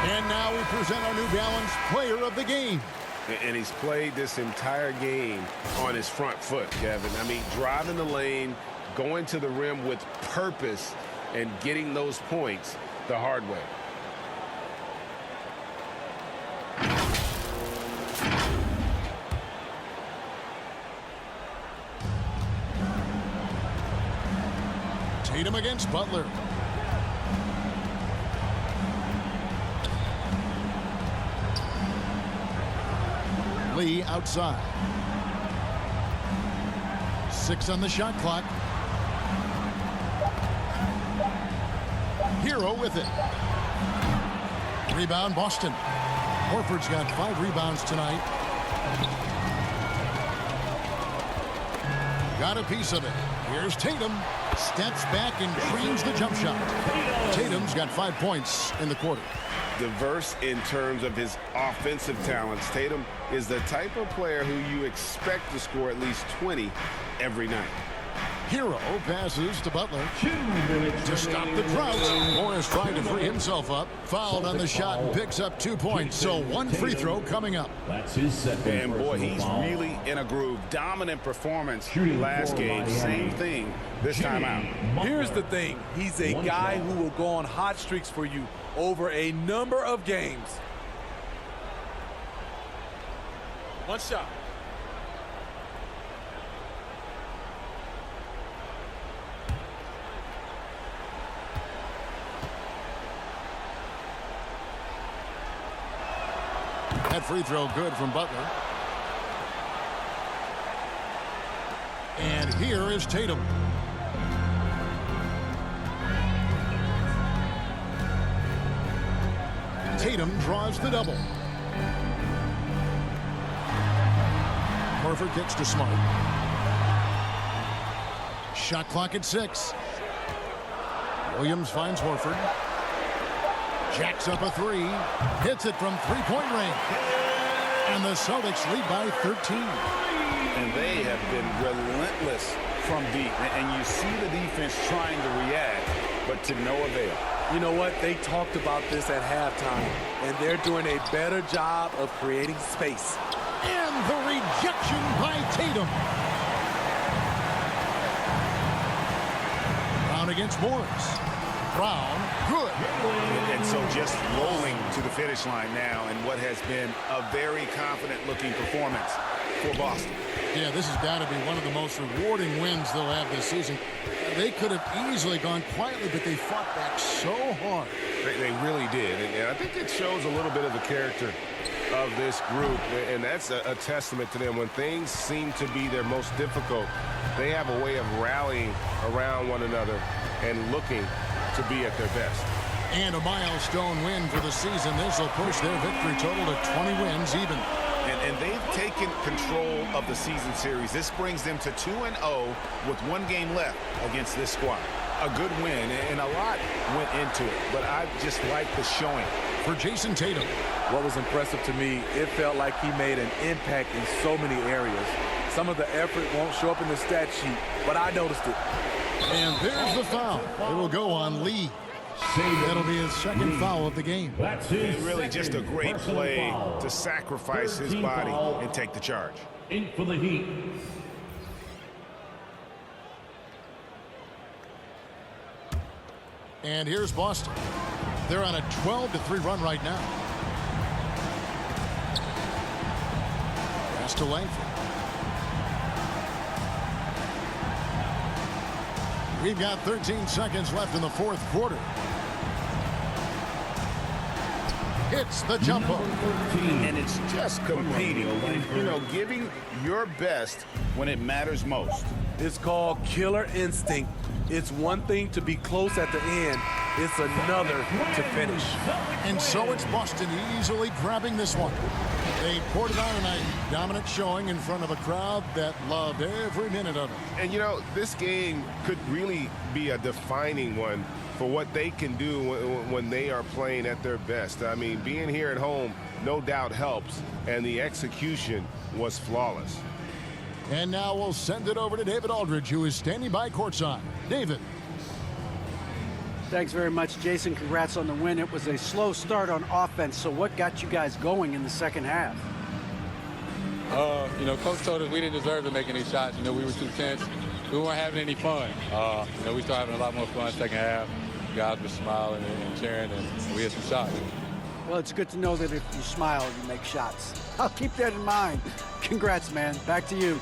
And now we present our New Balance Player of the Game. And he's played this entire game on his front foot, Kevin. I mean, driving the lane, going to the rim with purpose, and getting those points the hard way. Tatum against Butler. Lee outside. 6 on the shot clock. Hero with it. Rebound Boston. Horford's got 5 rebounds tonight. Got a piece of it. Here's Tatum. Steps back and drains the jump shot. Tatum's got 5 points in the quarter. Diverse in terms of his offensive talents. Tatum is the type of player who you expect to score at least 20 every night. Hero passes to Butler to stop the drought. Morris trying to free himself up. Fouled on the shot and picks up 2 points. So 1 free throw coming up. That's his second. And boy, he's really in a groove. Dominant performance last game. Same thing this time out. Here's the thing. He's a guy who will go on hot streaks for you over a number of games. One shot. That free throw good from Butler. And here is Tatum. Tatum draws the double. Horford gets to Smart. Shot clock at 6. Williams finds Horford. Jacks up a 3. Hits it from three-point range. And the Celtics lead by 13. And they have been relentless from deep. And you see the defense trying to react, but to no avail. You know what? They talked about this at halftime, and they're doing a better job of creating space. And the rejection by Tatum. Brown against Morris. Brown, good. And so just rolling to the finish line now in what has been a very confident-looking performance for Boston. Yeah, this has got to be one of the most rewarding wins they'll have this season. They could have easily gone quietly, but they fought back so hard. They really did. And I think it shows a little bit of the character of this group. And that's a testament to them. When things seem to be their most difficult, they have a way of rallying around one another and looking to be at their best. And a milestone win for the season. This will push their victory total to 20 wins even. And they've taken control of the season series. This brings them to 2-0 with 1 game left against this squad. A good win, and a lot went into it. But I just like the showing. For Jason Tatum. What was impressive to me, it felt like he made an impact in so many areas. Some of the effort won't show up in the stat sheet, but I noticed it. And there's the foul. It will go on Lee. That'll be his second foul of the game. That's his Really just a great play to sacrifice his body and take the charge. in for the Heat. And here's Boston. They're on a 12-3 run right now. Pass to Langford. We've got 13 seconds left in the 4th quarter. Hits the jumper. And it's just competing and, giving your best when it matters most. It's called killer instinct. It's one thing to be close at the end. It's another to finish. And so it's Boston easily grabbing this one. They poured it on tonight. Dominant showing in front of a crowd that loved every minute of it. And, this game could really be a defining one for what they can do when they are playing at their best. I mean, being here at home no doubt helps, and the execution was flawless. And now we'll send it over to David Aldridge, who is standing by courtside. David. Thanks very much, Jason. Congrats on the win. It was a slow start on offense, so what got you guys going in the second half? You know, Coach told us we didn't deserve to make any shots. You know, we were too tense. We weren't having any fun. You know, we started having a lot more fun second half. Guys were smiling and cheering, and we had some shots. Well, it's good to know that if you smile, you make shots. I'll keep that in mind. Congrats, man. Back to you.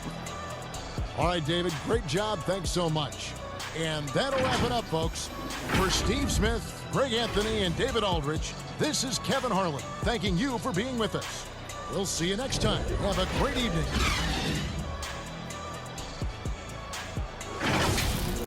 All right, David, great job. Thanks so much. And that'll wrap it up, folks. For Steve Smith, Greg Anthony, and David Aldrich, this is Kevin Harlan thanking you for being with us. We'll see you next time. Have a great evening.